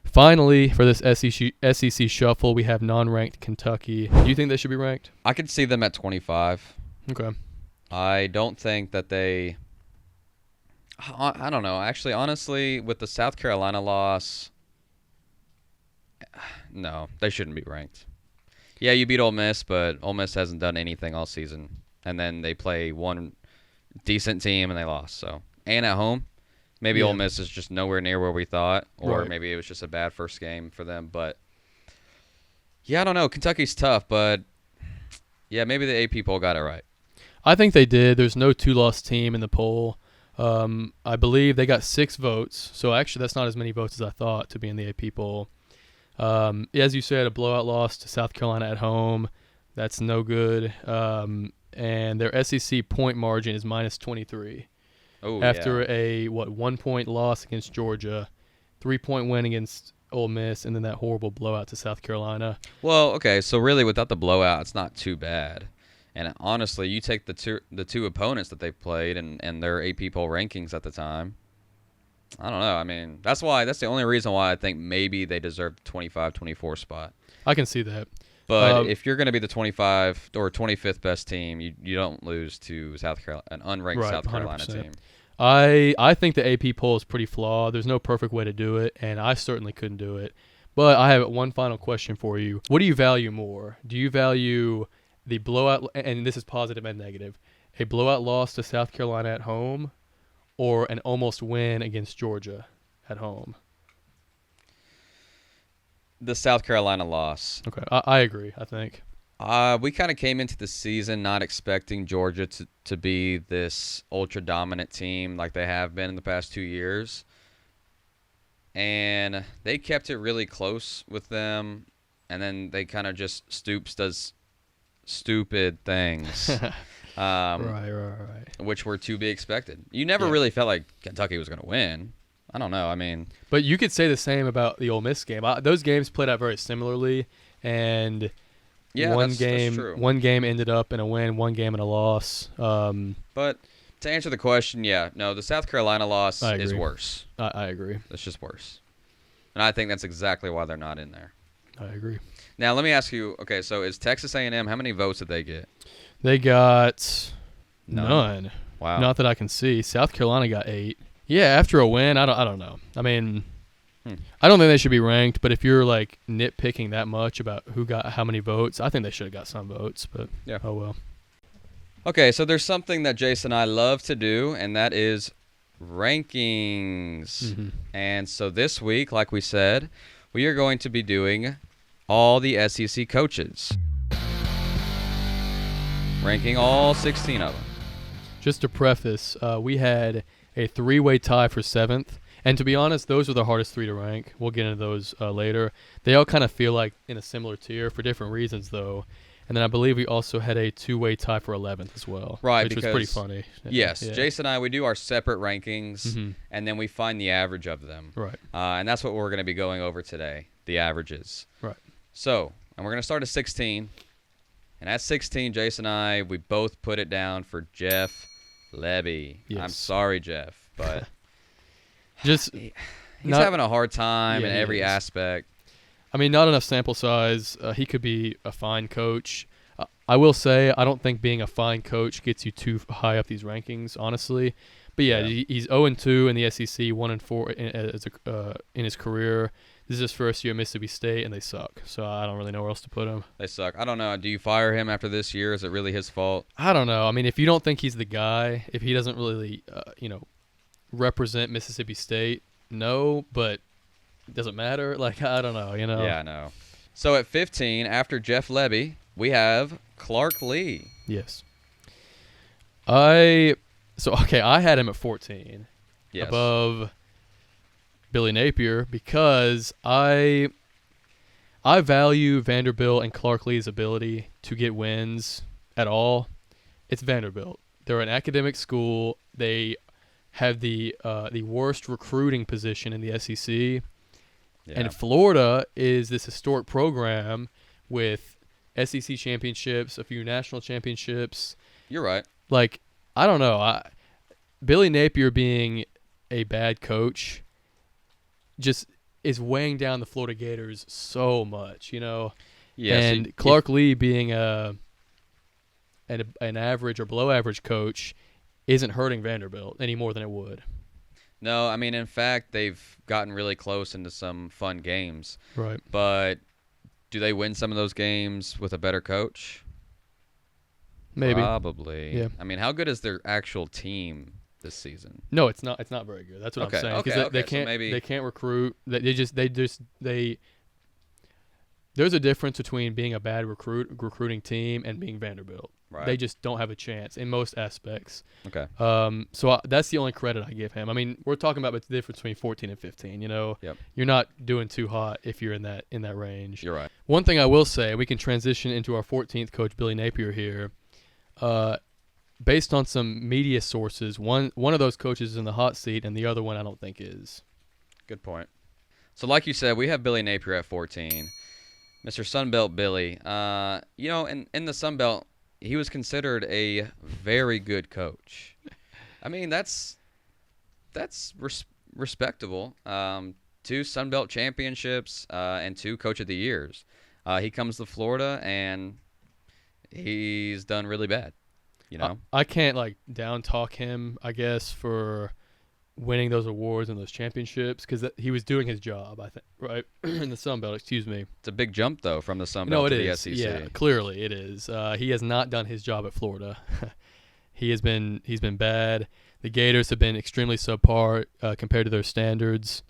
Finally, for this SEC shuffle, we have non-ranked Kentucky. Do you think they should be ranked? I could see them at 25. Okay. I don't think that they – I don't know. Actually, honestly, with the South Carolina loss, no, they shouldn't be ranked. Yeah, you beat Ole Miss, but Ole Miss hasn't done anything all season. And then they play one decent team, and they lost. So, and at home. Maybe Ole Miss is just nowhere near where we thought, or maybe it was just a bad first game for them. But, yeah, I don't know. Kentucky's tough, but, yeah, maybe the AP poll got it right. I think they did. There's no two-loss team in the poll. I believe they got 6 votes. So, actually, that's not as many votes as I thought to be in the AP poll. As you said, a blowout loss to South Carolina at home. That's no good. And their SEC point margin is minus 23. After a 1-point loss against Georgia, 3-point win against Ole Miss, and then that horrible blowout to South Carolina. Well, okay, so really without the blowout, it's not too bad. And honestly, you take the two opponents that they played and their AP poll rankings at the time. I don't know. I mean, that's the only reason why I think maybe they deserve the 25-24 spot. I can see that. But if you're going to be the 25 or 25th best team, you don't lose to South Carolina, an unranked South Carolina 100%. Team. I think the AP poll is pretty flawed. There's no perfect way to do it, and I certainly couldn't do it. But I have one final question for you. What do you value more? Do you value the blowout, and this is positive and negative, a blowout loss to South Carolina at home or an almost win against Georgia at home? The South Carolina loss. Okay, I agree, I think. We kind of came into the season not expecting Georgia to be this ultra-dominant team like they have been in the past 2 years. And they kept it really close with them, and then they kind of just does stupid things. Right. Which were to be expected. You never really felt like Kentucky was going to win. I don't know. I mean, but you could say the same about the Ole Miss game. Those games played out very similarly, and one game ended up in a win, one game in a loss. But to answer the question, the South Carolina loss is worse. I agree. It's just worse, and I think that's exactly why they're not in there. I agree. Now let me ask you. Okay, so is Texas A&M? How many votes did they get? They got none. Wow. Not that I can see. South Carolina got 8. Yeah, after a win, I don't know. I mean, I don't think they should be ranked, but if you're like nitpicking that much about who got how many votes, I think they should have got some votes, but oh well. Okay, so there's something that Jace and I love to do, and that is rankings. Mm-hmm. And so this week, like we said, we are going to be doing all the SEC coaches. Ranking all 16 of them. Just to preface, we had a 3-way tie for 7th. And to be honest, those are the hardest 3 to rank. We'll get into those later. They all kind of feel like in a similar tier for different reasons, though. And then I believe we also had a 2-way tie for 11th as well. Right, which was pretty funny. Yes, yeah. Jason and I, we do our separate rankings, and then we find the average of them. Right. And that's what we're going to be going over today, the averages. Right. So, and we're going to start at 16. And at 16, Jason and I, we both put it down for Jeff Lebby. Yes. I'm sorry, Jeff, but he's having a hard time in every aspect. I mean, not enough sample size. He could be a fine coach. I will say I don't think being a fine coach gets you too high up these rankings, honestly. But he's 0-2 in the SEC, 1-4 in his career. This is his first year at Mississippi State, and they suck. So I don't really know where else to put him. They suck. I don't know. Do you fire him after this year? Is it really his fault? I don't know. I mean, if you don't think he's the guy, if he doesn't really, represent Mississippi State, no, but it doesn't matter. Like, I don't know, Yeah, I know. So at 15, after Jeff Lebby, we have Clark Lee. Yes. I had him at 14. Yes. Above Billy Napier because I value Vanderbilt and Clark Lee's ability to get wins at all. It's Vanderbilt. They're an academic school. They have the worst recruiting position in the SEC. Yeah. And Florida is this historic program with SEC championships, a few national championships. You're right. Like, I don't know. Billy Napier being a bad coach just is weighing down the Florida Gators so much, Yeah. And Clark Lee being an average or below average coach isn't hurting Vanderbilt any more than it would. No, I mean, in fact, they've gotten really close into some fun games. Right. But do they win some of those games with a better coach? Maybe. Probably. Yeah. I mean, how good is their actual team this season? No, it's not. It's not very good. That's what I'm saying. Okay. They can't. So they can't recruit. There's a difference between being a bad recruiting team and being Vanderbilt. Right. They just don't have a chance in most aspects. Okay. So that's the only credit I give him. I mean, we're talking about the difference between 14 and 15. Yep. You're not doing too hot if you're in that range. You're right. One thing I will say, we can transition into our 14th coach, Billy Napier here. Based on some media sources, one of those coaches is in the hot seat, and the other one I don't think is. Good point. So like you said, we have Billy Napier at 14. Mr. Sunbelt Billy. In the Sunbelt, he was considered a very good coach. I mean, that's respectable. 2 Sunbelt championships and 2 Coach of the Years. He comes to Florida, and he's done really bad. I can't down talk him, I guess, for winning those awards and those championships because he was doing his job, I think, right? In the Sun Belt, excuse me. It's a big jump though from the Sun Belt to the SEC. Yeah, clearly it is. He has not done his job at Florida. He's been bad. The Gators have been extremely subpar compared to their standards.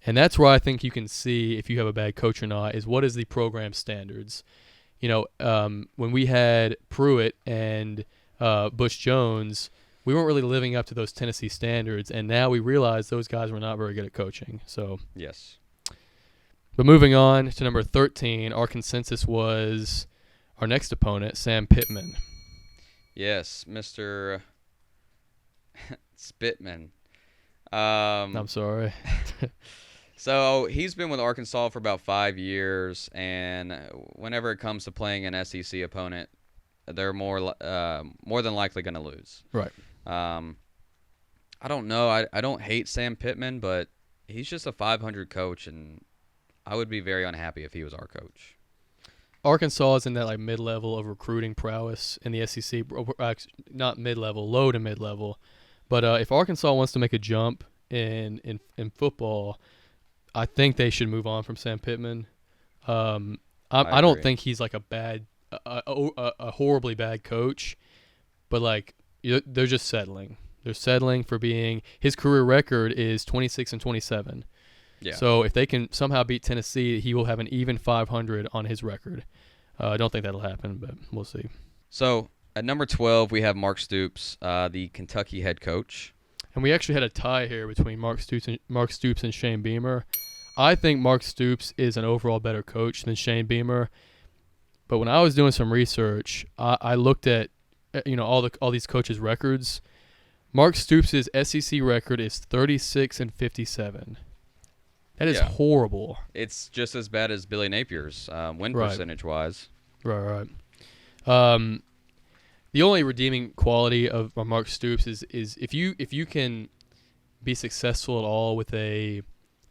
And that's where I think you can see if you have a bad coach or not is what is the program standards. When we had Pruitt and Bush Jones, we weren't really living up to those Tennessee standards, and now we realize those guys were not very good at coaching. So yes. But moving on to number 13, our consensus was our next opponent, Sam Pittman. Yes, Mr. Spitman. I'm sorry. So he's been with Arkansas for about 5 years, and whenever it comes to playing an SEC opponent, they're more than likely going to lose. Right. I don't know. I don't hate Sam Pittman, but he's just a 500 coach, and I would be very unhappy if he was our coach. Arkansas is in that mid-level of recruiting prowess in the SEC. Not mid-level, low to mid-level. But if Arkansas wants to make a jump in football, I think they should move on from Sam Pittman. I don't think he's a horribly bad coach, but they're just settling. They're settling for being. His career record is 26-27. Yeah. So if they can somehow beat Tennessee, he will have an even 500 on his record. I don't think that'll happen, but we'll see. So at number 12, we have Mark Stoops, the Kentucky head coach. And we actually had a tie here between Mark Stoops and Shane Beamer. I think Mark Stoops is an overall better coach than Shane Beamer. But when I was doing some research, I looked at all these coaches' records. Mark Stoops' SEC record is 36-57. That is horrible. It's just as bad as Billy Napier's win percentage-wise. Right. The only redeeming quality of Mark Stoops is if you can be successful at all with a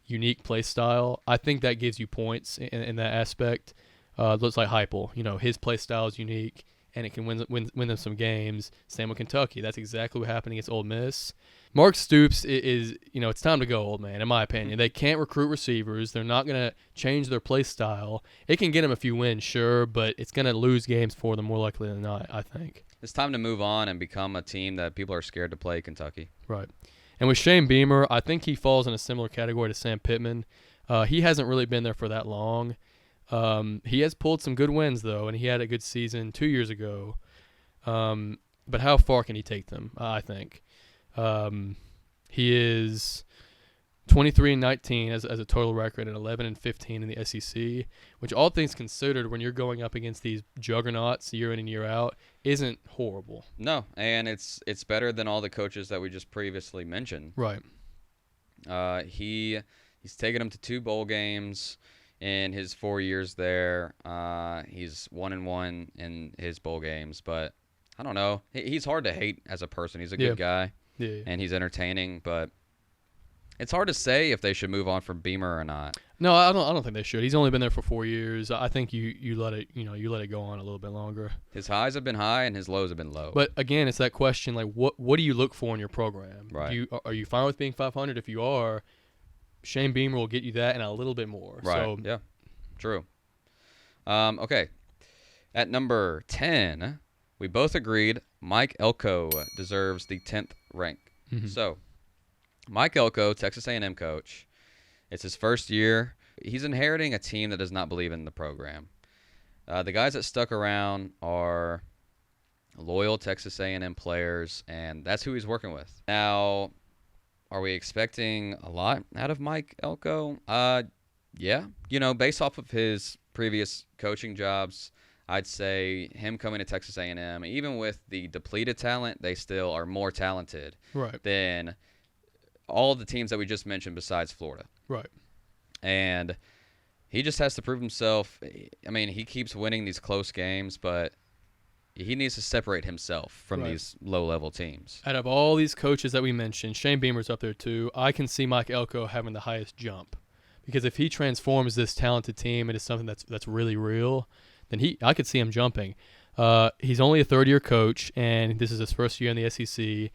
unique play style, I think that gives you points in that aspect. Looks like Heupel. His play style is unique. and it can win them some games. Same with Kentucky. That's exactly what happened against Ole Miss. Mark Stoops is it's time to go, old man, in my opinion. They can't recruit receivers. They're not going to change their play style. It can get them a few wins, sure, but it's going to lose games for them more likely than not, I think. It's time to move on and become a team that people are scared to play Kentucky. Right. And with Shane Beamer, I think he falls in a similar category to Sam Pittman. He hasn't really been there for that long. He has pulled some good wins, though, and he had a good season 2 years ago. But how far can he take them, I think? He is 23-19 as a total record and 11-15 in the SEC, which all things considered, when you're going up against these juggernauts year in and year out, isn't horrible. No, and it's better than all the coaches that we just previously mentioned. Right. He's taken them to 2 bowl games in his 4 years there. He's 1-1 in his bowl games, but I don't know. He's hard to hate as a person. He's a good guy, and he's entertaining, but it's hard to say if they should move on from Beamer or not. No, I don't think they should. He's only been there for 4 years. I think you let it go on a little bit longer. His highs have been high and his lows have been low. But again, it's that question, like what do you look for in your program? Right. Are you fine with being 500? If you are, Shane Beamer will get you that and a little bit more. Right. So, yeah. True. Okay. At number 10, we both agreed Mike Elko deserves the 10th rank. Mm-hmm. So, Mike Elko, Texas A&M coach. It's his first year. He's inheriting a team that does not believe in the program. The guys that stuck around are loyal Texas A&M players, and that's who he's working with. Now, are we expecting a lot out of Mike Elko? Yeah. Based off of his previous coaching jobs, I'd say him coming to Texas A&M, even with the depleted talent, they still are more talented than all of the teams that we just mentioned besides Florida. Right. And he just has to prove himself. I mean, he keeps winning these close games, but he needs to separate himself from these low-level teams. Out of all these coaches that we mentioned, Shane Beamer's up there too. I can see Mike Elko having the highest jump, because if he transforms this talented team into something that's really real, then I could see him jumping. He's only a third-year coach, and this is his first year in the SEC.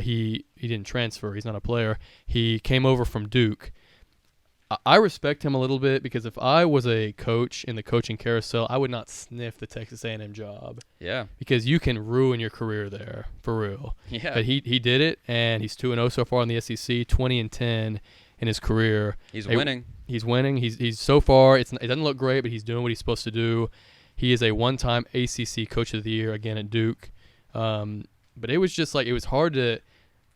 He didn't transfer. He's not a player. He came over from Duke. I respect him a little bit, because if I was a coach in the coaching carousel, I would not sniff the Texas A&M job. Yeah. Because you can ruin your career there, for real. Yeah. But he did it, and he's 2-0 so far in the SEC, 20-10 in his career. He's winning. He's winning. He's so far, it doesn't look great, but he's doing what he's supposed to do. He is a one-time ACC Coach of the Year again at Duke. But it was just it was hard to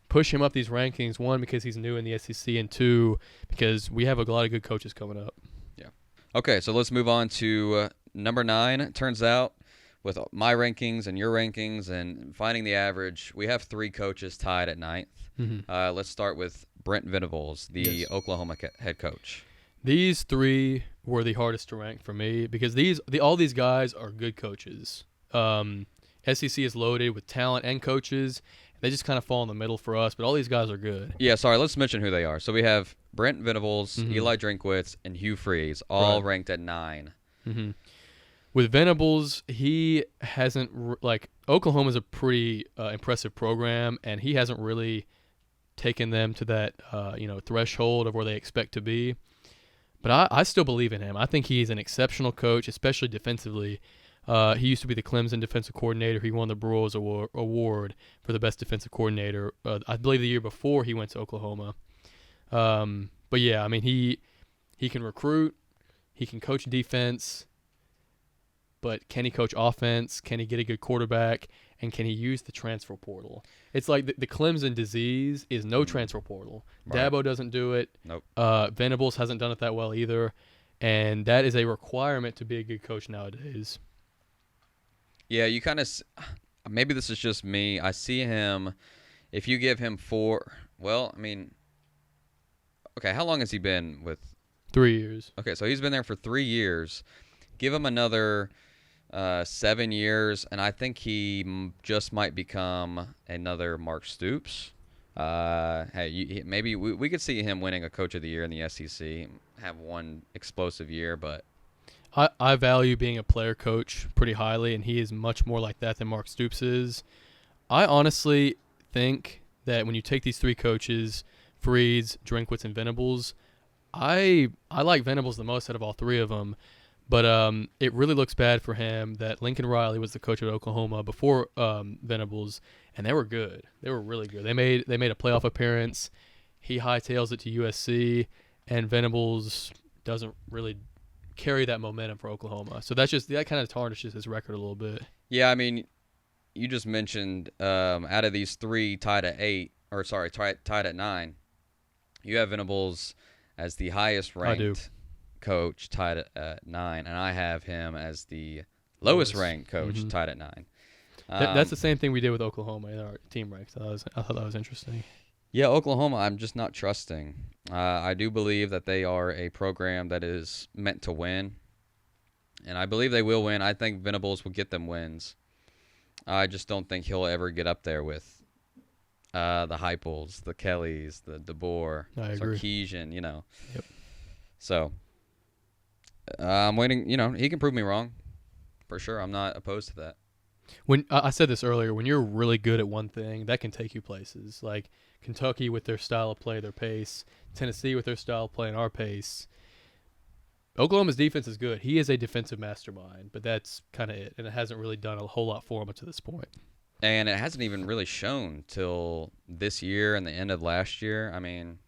push him up these rankings, one, because he's new in the SEC, and two, because we have a lot of good coaches coming up. Yeah. Okay, so let's move on to number 9. It turns out, with my rankings and your rankings and finding the average, we have 3 coaches tied at 9th. Mm-hmm. Let's start with Brent Venables, the Oklahoma head coach. These 3 were the hardest to rank for me, because all these guys are good coaches. SEC is loaded with talent and coaches. They just kind of fall in the middle for us, but all these guys are good. Yeah, sorry, let's mention who they are. So we have Brent Venables, Eli Drinkwitz, and Hugh Freeze, all ranked at 9. Mm-hmm. With Venables, he hasn't Oklahoma's a pretty impressive program, and he hasn't really taken them to that threshold of where they expect to be. But I still believe in him. I think he's an exceptional coach, especially defensively. He used to be the Clemson defensive coordinator. He won the Broyles Award for the best defensive coordinator, I believe, the year before he went to Oklahoma. But yeah, I mean, he can recruit, he can coach defense, but can he coach offense? Can he get a good quarterback? And can he use the transfer portal? It's like the Clemson disease is no transfer portal. Right. Dabo doesn't do it. Nope. Venables hasn't done it that well either. And that is a requirement to be a good coach nowadays. Yeah, you kind of – maybe this is just me. I see him – if you give him 4 – well, I mean – okay, how long has he been with – 3 years. Okay, so he's been there for 3 years. Give him another 7 years, and I think he just might become another Mark Stoops. Maybe we could see him winning a Coach of the Year in the SEC, have one explosive year, but I value being a player coach pretty highly, and he is much more like that than Mark Stoops is. I honestly think that when you take these three coaches, Freeds, Drinkwitz, and Venables, I like Venables the most out of all three of them. But it really looks bad for him that Lincoln Riley was the coach of Oklahoma before Venables, and they were good. They were really good. They made a playoff appearance. He hightails it to USC, and Venables doesn't really carry that momentum for Oklahoma. So that kind of tarnishes his record a little bit. Yeah, I mean, you just mentioned out of these three tied at 9, you have Venables as the highest ranked coach tied at 9, and I have him as the lowest ranked coach tied at 9. That's the same thing we did with Oklahoma in our team ranks. I thought that was interesting. Yeah, Oklahoma, I'm just not trusting. I do believe that they are a program that is meant to win, and I believe they will win. I think Venables will get them wins. I just don't think he'll ever get up there with the Heupels, the Kellys, the DeBoer, Sarkisian, Yep. So I'm waiting. He can prove me wrong, for sure. I'm not opposed to that. When I said this earlier, when you're really good at one thing, that can take you places. Like Kentucky with their style of play, their pace. Tennessee with their style of play and our pace. Oklahoma's defense is good. He is a defensive mastermind, but that's kind of it. And it hasn't really done a whole lot for him up to this point. And it hasn't even really shown till this year and the end of last year. I mean,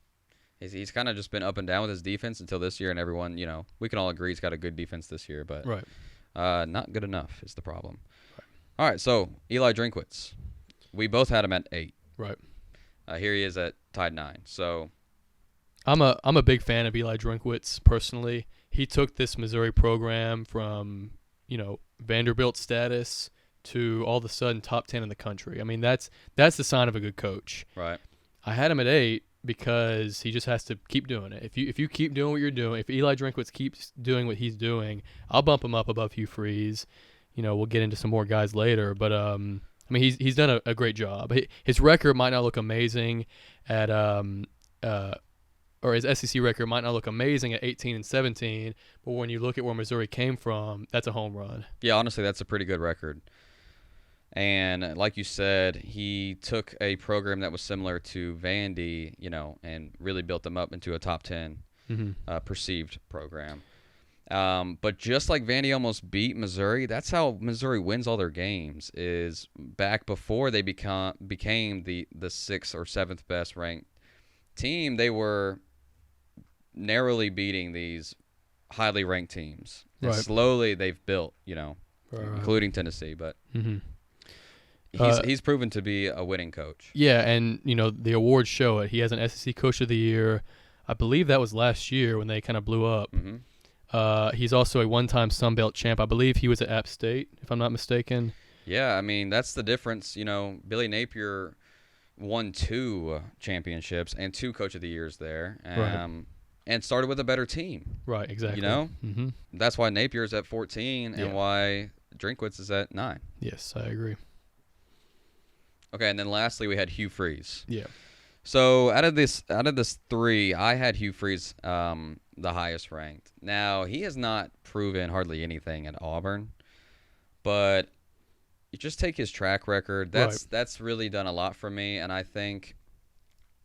he's kind of just been up and down with his defense until this year, and everyone, we can all agree he's got a good defense this year, but not good enough is the problem. Right. All right, so Eli Drinkwitz. We both had him at 8. Right. Here he is at tied 9. So I'm a big fan of Eli Drinkwitz personally. He took this Missouri program from, Vanderbilt status to all of a sudden top 10 in the country. I mean, that's the sign of a good coach. Right. I had him at 8 because he just has to keep doing it. If you keep doing what you're doing, if Eli Drinkwitz keeps doing what he's doing, I'll bump him up above Hugh Freeze. We'll get into some more guys later, but he's done a great job. His record might not look amazing at or his SEC record might not look amazing at 18 and 17, but when you look at where Missouri came from, that's a home run. Yeah, honestly, that's a pretty good record. And like you said, he took a program that was similar to Vandy, and really built them up into a top 10 perceived program. But just like Vandy almost beat Missouri, that's how Missouri wins all their games, is back before they became the 6th or 7th best ranked team, they were narrowly beating these highly ranked teams. And slowly they've built, including Tennessee, but he's proven to be a winning coach. Yeah, and the awards show it. He has an SEC Coach of the Year. I believe that was last year when they kind of blew up. He's also a one-time Sun Belt champ. I believe he was at App State, if I'm not mistaken. Yeah, I mean, that's the difference. Billy Napier won 2 championships and 2 Coach of the Years there, and started with a better team. Right, exactly. That's why Napier's at 14 and why Drinkwitz is at 9. Yes, I agree. Okay, and then lastly we had Hugh Freeze. Yeah. So out of this 3, I had Hugh Freeze the highest ranked. Now, he has not proven hardly anything at Auburn, but you just take his track record. That's really done a lot for me, and I think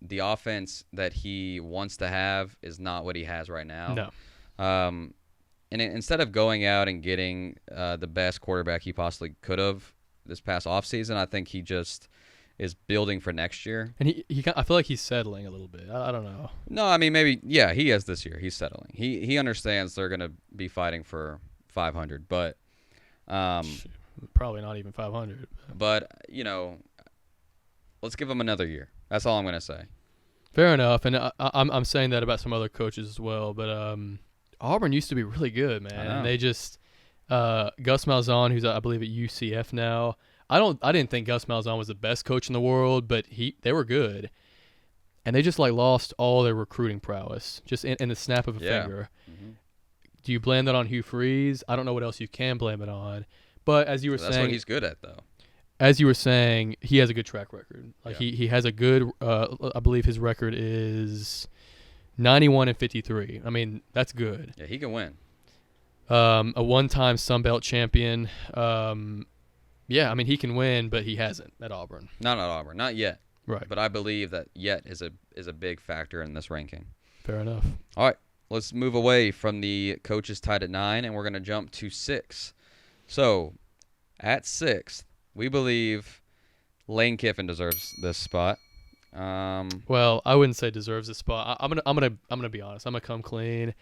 the offense that he wants to have is not what he has right now. No. And instead of going out and getting the best quarterback he possibly could have this past offseason, I think he just is building for next year. And I feel like he's settling a little bit. I don't know. No, I mean, maybe, yeah, he is this year. He's settling. He understands they're going to be fighting for 500, but probably not even 500. But, let's give him another year. That's all I'm going to say. Fair enough. And I'm saying that about some other coaches as well, but Auburn used to be really good, man. And they just Gus Malzahn, who's I believe at UCF now. I didn't think Gus Malzahn was the best coach in the world, but they were good. And they just lost all their recruiting prowess just in the snap of a finger. Mm-hmm. Do you blame that on Hugh Freeze? I don't know what else you can blame it on. But as you were saying, that's what he's good at, though. As you were saying, he has a good track record. He has a good. I believe his record is 91 and 53. I mean, that's good. Yeah, he can win. a one-time Sun Belt champion. Yeah, I mean, he can win, but he hasn't at Auburn. Not at Auburn, not yet. Right. But I believe that yet is a big factor in this ranking. Fair enough. All right, let's move away from the coaches tied at 9, and we're going to jump to 6. So, at 6, we believe Lane Kiffin deserves this spot. Well, I wouldn't say deserves this spot. I'm gonna be honest. I'm gonna come clean.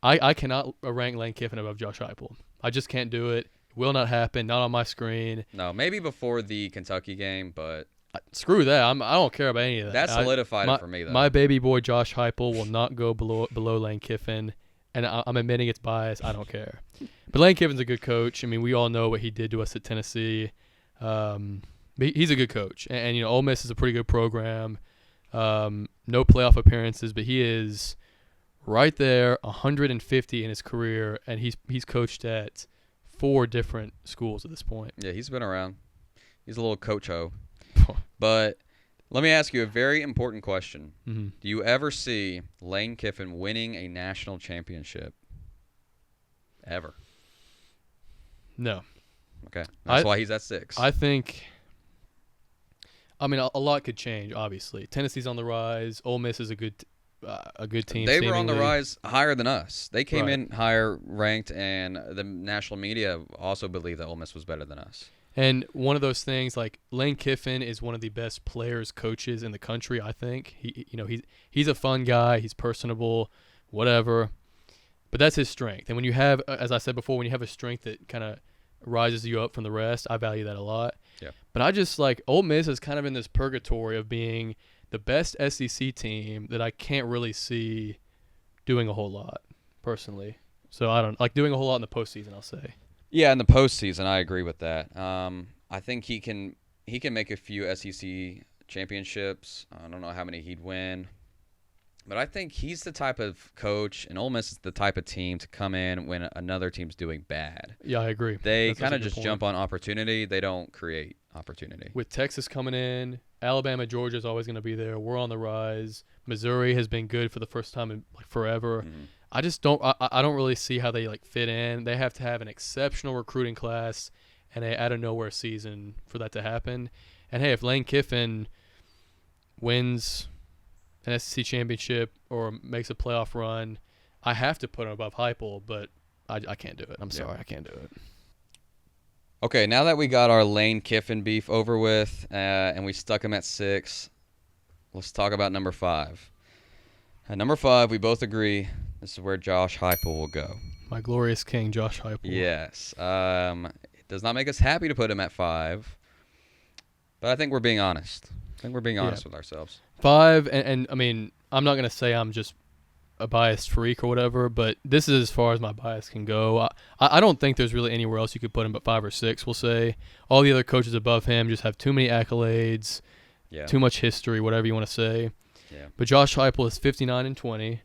I cannot rank Lane Kiffin above Josh Heupel. I just can't do it. Will not happen. Not on my screen. No, maybe before the Kentucky game, but screw that. I don't care about any of that. That solidified it for me, though. My baby boy Josh Heupel will not go below Lane Kiffin, and I'm admitting it's biased. I don't care. But Lane Kiffin's a good coach. I mean, we all know what he did to us at Tennessee. He's a good coach, and you know, Ole Miss is a pretty good program. No playoff appearances, but he is right there, 150 in his career, and he's coached at 4 different schools at this point. Yeah, he's been around. He's a little coach-o. But let me ask you a very important question. Mm-hmm. Do you ever see Lane Kiffin winning a national championship? Ever? No. Okay. That's why he's at 6. I think – I mean, a lot could change, obviously. Tennessee's on the rise. Ole Miss is a good team. They were on the rise higher than us. They came in higher ranked, and the national media also believed that Ole Miss was better than us. And one of those things, like Lane Kiffin is one of the best players, coaches in the country, I think. He's a fun guy. He's personable, whatever. But that's his strength. And when you have, as I said before, when you have a strength that kind of rises you up from the rest, I value that a lot. Yeah. But I just like Ole Miss is kind of in this purgatory of being the best SEC team that I can't really see doing a whole lot personally. So I don't like doing a whole lot in the postseason, I'll say. Yeah, in the postseason, I agree with that. I think he can make a few SEC championships. I don't know how many he'd win. But I think he's the type of coach, and Ole Miss is the type of team to come in when another team's doing bad. Yeah, I agree. They kind of just jump on opportunity. They don't create opportunity. With Texas coming in, Alabama, Georgia is always going to be there. We're on the rise. Missouri has been good for the first time in like forever. Mm-hmm. I just don't. I don't really see how they like fit in. They have to have an exceptional recruiting class and a out of nowhere season for that to happen. And hey, if Lane Kiffin wins an SEC championship or makes a playoff run, I have to put him above Heupel, but I can't do it. I'm sorry, I can't do it. Okay, now that we got our Lane Kiffin beef over with and we stuck him at 6, let's talk about number 5. At number 5, we both agree this is where Josh Heupel will go. My glorious king, Josh Heupel. Yes. It does not make us happy to put him at 5, but I think we're being honest. I think we're being honest with ourselves. 5, and I mean, I'm not going to say I'm just a biased freak or whatever, but this is as far as my bias can go. I don't think there's really anywhere else you could put him but 5 or 6, we'll say. All the other coaches above him just have too many accolades, too much history, whatever you want to say. Yeah. But Josh Heupel is 59-20,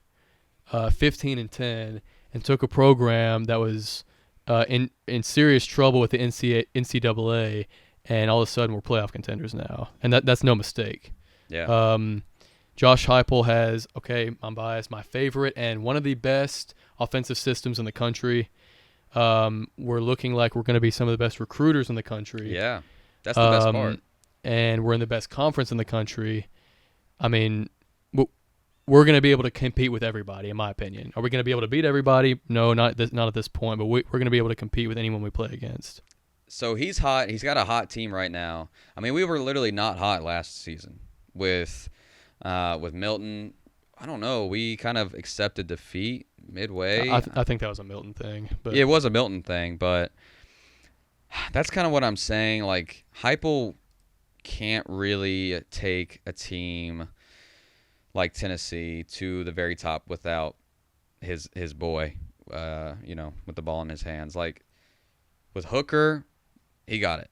15-10, and took a program that was in serious trouble with the NCAA, and all of a sudden we're playoff contenders now. And that's no mistake. Yeah. Josh Heupel has, okay, I'm biased, my favorite and one of the best offensive systems in the country. We're looking like we're going to be some of the best recruiters in the country. Yeah, that's the best part. And we're in the best conference in the country. I mean, we're going to be able to compete with everybody, in my opinion. Are we going to be able to beat everybody? No, not at this point, but we're going to be able to compete with anyone we play against. So he's hot. He's got a hot team right now. I mean, we were literally not hot last season with Milton. I don't know. We kind of accepted defeat midway. I think that was a Milton thing. But it was a Milton thing, but that's kind of what I'm saying. Like, Heupel can't really take a team like Tennessee to the very top without his boy, with the ball in his hands. Like, with Hooker, he got it.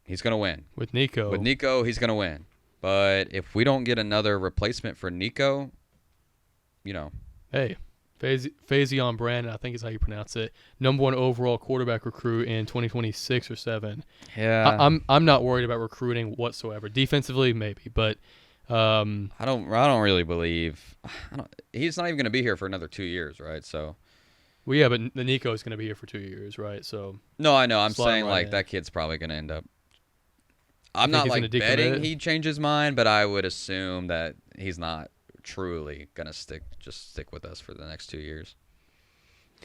He's going to win. With Nico, he's going to win. But if we don't get another replacement for Nico, Hey, Faison Brandon, I think is how you pronounce it. #1 overall quarterback recruit in 2026 or 7. Yeah. I'm not worried about recruiting whatsoever. Defensively, maybe, but I don't really believe he's not even going to be here for another 2 years, right? So Well, yeah, but the Nico is going to be here for 2 years, right? So No, I know. I'm slot him saying right like in. that kid's probably going to end up. I'm think not he's like gonna betting decommit? he'd change his mind, but I would assume that he's not truly going to stick with us for the next 2 years.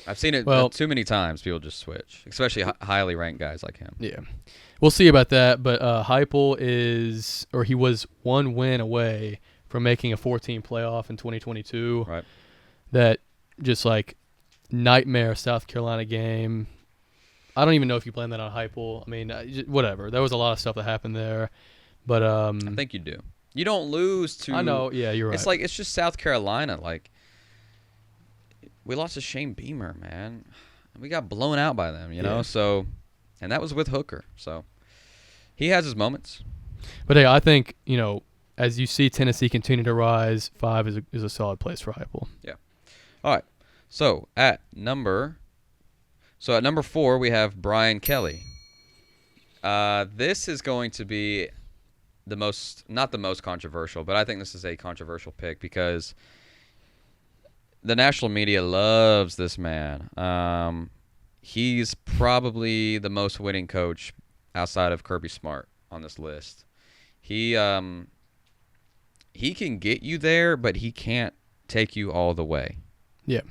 I've seen it too many times. People just switch, especially highly ranked guys like him. Yeah, we'll see about that. But Heupel he was 1 win away from making a 14 playoff in 2022. Right. That just like nightmare South Carolina game. I don't even know if you blame that on Heupel. I mean, whatever. There was a lot of stuff that happened there, but I think you do. You don't lose to. I know. Yeah, you're right. It's just South Carolina. Like we lost to Shane Beamer, man. We got blown out by them, you know. So, and that was with Hooker. So he has his moments. But hey, I think as you see Tennessee continue to rise, 5 is a solid place for Heupel. Yeah. All right. So at number 4 we have Brian Kelly. This is going to be not the most controversial, but I think this is a controversial pick because the national media loves this man. He's probably the most winning coach outside of Kirby Smart on this list. He can get you there, but he can't take you all the way. Yeah.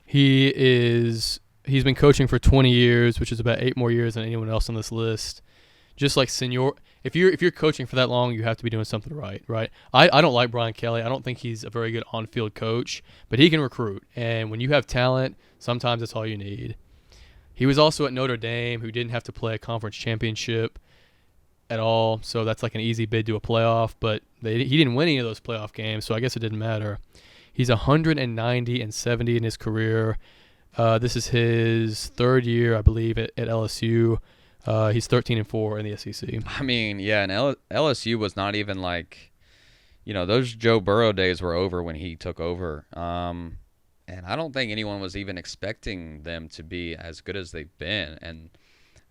He's been coaching for 20 years, which is about 8 more years than anyone else on this list. Just like if you're coaching for that long, you have to be doing something right? I don't like Brian Kelly. I don't think he's a very good on-field coach, but he can recruit. And when you have talent, sometimes that's all you need. He was also at Notre Dame, who didn't have to play a conference championship at all, so that's like an easy bid to a playoff, but he didn't win any of those playoff games, so I guess it didn't matter. He's 190-70 in his career. This is his 3rd year, I believe, at LSU. He's 13-4 in the SEC. I mean, yeah, and LSU was not even like, those Joe Burrow days were over when he took over. And I don't think anyone was even expecting them to be as good as they've been. And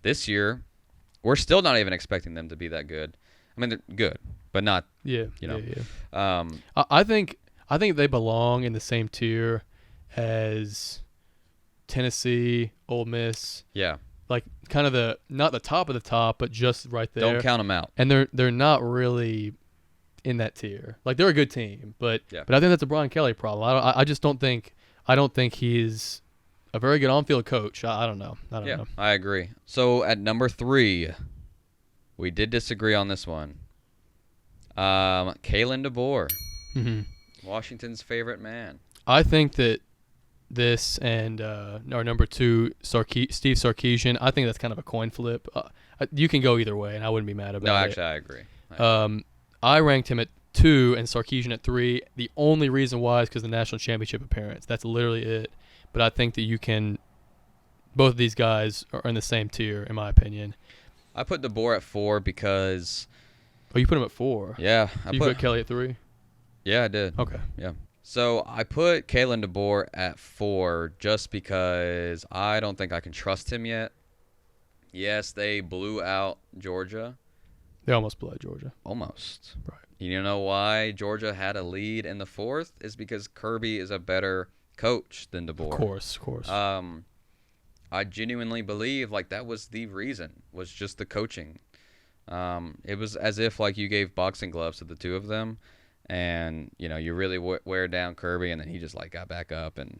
this year, we're still not even expecting them to be that good. I mean, they're good, but not. Yeah. Yeah. I think they belong in the same tier as Tennessee, Ole Miss. Yeah. Like kind of not the top of the top, but just right there. Don't count them out. And they're not really in that tier. Like they're a good team, but I think that's a Brian Kelly problem. I just don't think he's a very good on-field coach. I don't know. I don't know. I agree. So at number 3, we did disagree on this one. Kalen DeBoer, Washington's favorite man. I think that this and our number 2, Steve Sarkisian, I think that's kind of a coin flip. You can go either way, and I wouldn't be mad about it. No, actually, I agree. I ranked him at 2 and Sarkisian at 3. The only reason why is because the national championship appearance. That's literally it. But I think that both of these guys are in the same tier, in my opinion. I put DeBoer at 4 because. Oh, you put him at 4? Yeah. You put Kelly at 3? Yeah, I did. Okay. Yeah. So I put Kalen DeBoer at 4 just because I don't think I can trust him yet. Yes, they blew out Georgia. They almost blew out Georgia. Almost. Right. You know why Georgia had a lead in the 4th? Is because Kirby is a better coach than DeBoer. Of course. I genuinely believe that was the reason, was just the coaching. It was as if you gave boxing gloves to the two of them, and you really wear down Kirby, and then he just got back up and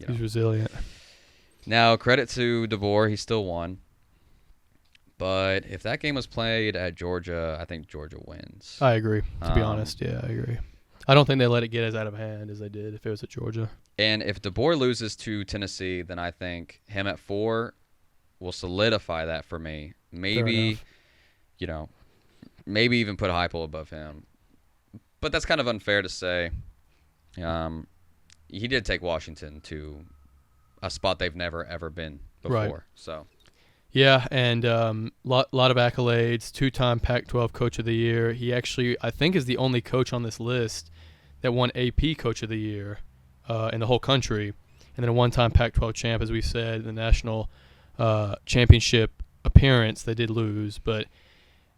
he's resilient. Now credit to DeBoer, he still won. But if that game was played at Georgia, I think Georgia wins. I agree. To be honest, yeah, I agree. I don't think they let it get as out of hand as they did if it was at Georgia. And if DeBoer loses to Tennessee, then I think him at 4 will solidify that for me. Maybe, maybe even put Heupel above him. But that's kind of unfair to say. He did take Washington to a spot they've never, ever been before. Right. So. Yeah, and lot of accolades, 2-time Pac-12 Coach of the Year. He actually, I think, is the only coach on this list that won AP Coach of the Year in the whole country, and then a 1-time Pac-12 champ, as we said, the national championship appearance. They did lose, but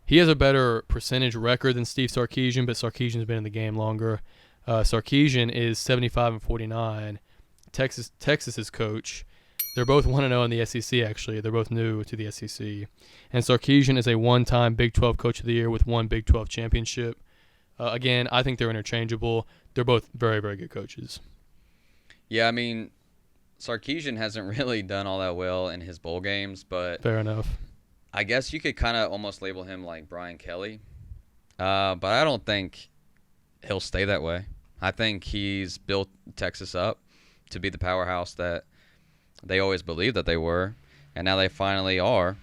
he has a better percentage record than Steve Sarkisian, but Sarkisian's been in the game longer. Sarkisian is 75-49, Texas's coach. They're both 1-0 in the SEC, actually. They're both new to the SEC. And Sarkisian is a one-time Big 12 Coach of the Year with one Big 12 championship. Again, I think they're interchangeable. They're both very, very good coaches. Yeah, I mean, Sarkisian hasn't really done all that well in his bowl games, but Fair enough. I guess you could kind of almost label him like Brian Kelly. But I don't think he'll stay that way. I think he's built Texas up to be the powerhouse that they always believed that they were, and now they finally are.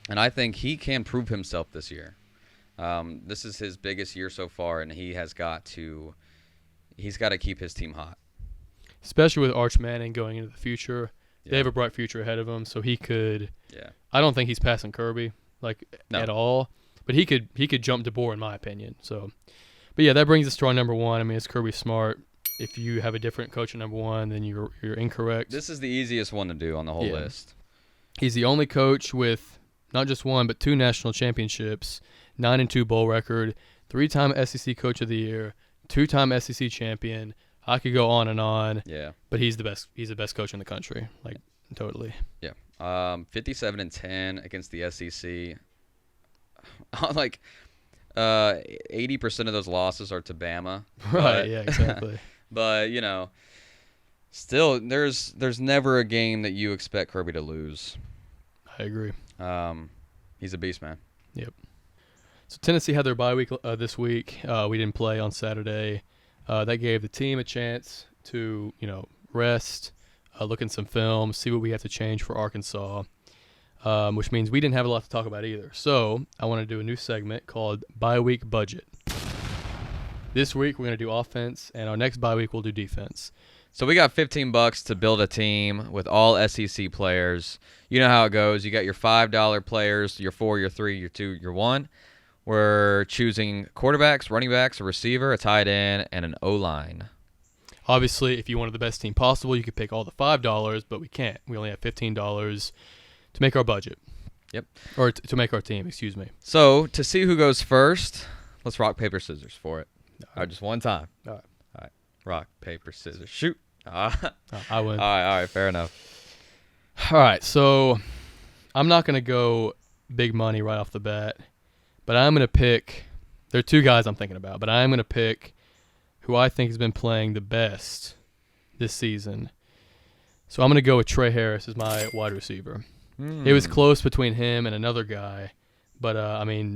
And I think he can prove himself this year. This is his biggest year so far, and he's got to keep his team hot. Especially with Arch Manning going into the future. Yeah. They have a bright future ahead of them, so he could Yeah. I don't think he's passing Kirby at all, but he could jump DeBoer in my opinion. So, but yeah, that brings us to our number one. I mean, it's Kirby Smart. If you have a different coach at number one, then you're incorrect. This is the easiest one to do on the whole list. He's the only coach with not just one but 2 national championships, 9-2 bowl record, 3-time SEC Coach of the Year, 2-time SEC champion. I could go on and on. Yeah. But he's the best. He's the best coach in the country. Like totally. Yeah. 57-10 against the SEC. Like 80% of those losses are to Bama. Right. Yeah. Exactly. But still, there's never a game that you expect Kirby to lose. I agree. He's a beast, man. Yep. So Tennessee had their bye week this week. We didn't play on Saturday. That gave the team a chance to, rest, look in some film, see what we have to change for Arkansas, which means we didn't have a lot to talk about either. So I want to do a new segment called Bye Week Budget. This week we're going to do offense, and our next bye week we'll do defense. So we got $15 to build a team with all SEC players. You know how it goes. You got your $5 players, your 4, your 3, your 2, your 1. We're choosing quarterbacks, running backs, a receiver, a tight end, and an O-line. Obviously, if you wanted the best team possible, you could pick all the $5, but we can't. We only have $15 to make our budget. Yep. Or to make our team, excuse me. So to see who goes first, let's rock, paper, scissors for it. All right, just one time. All right. Rock, paper, scissors, shoot. I win. All right, fair enough. All right, so I'm not going to go big money right off the bat, but I'm going to pick – there are 2 guys I'm thinking about, but I'm going to pick who I think has been playing the best this season. So I'm going to go with Trey Harris as my wide receiver. It was close between him and another guy, but,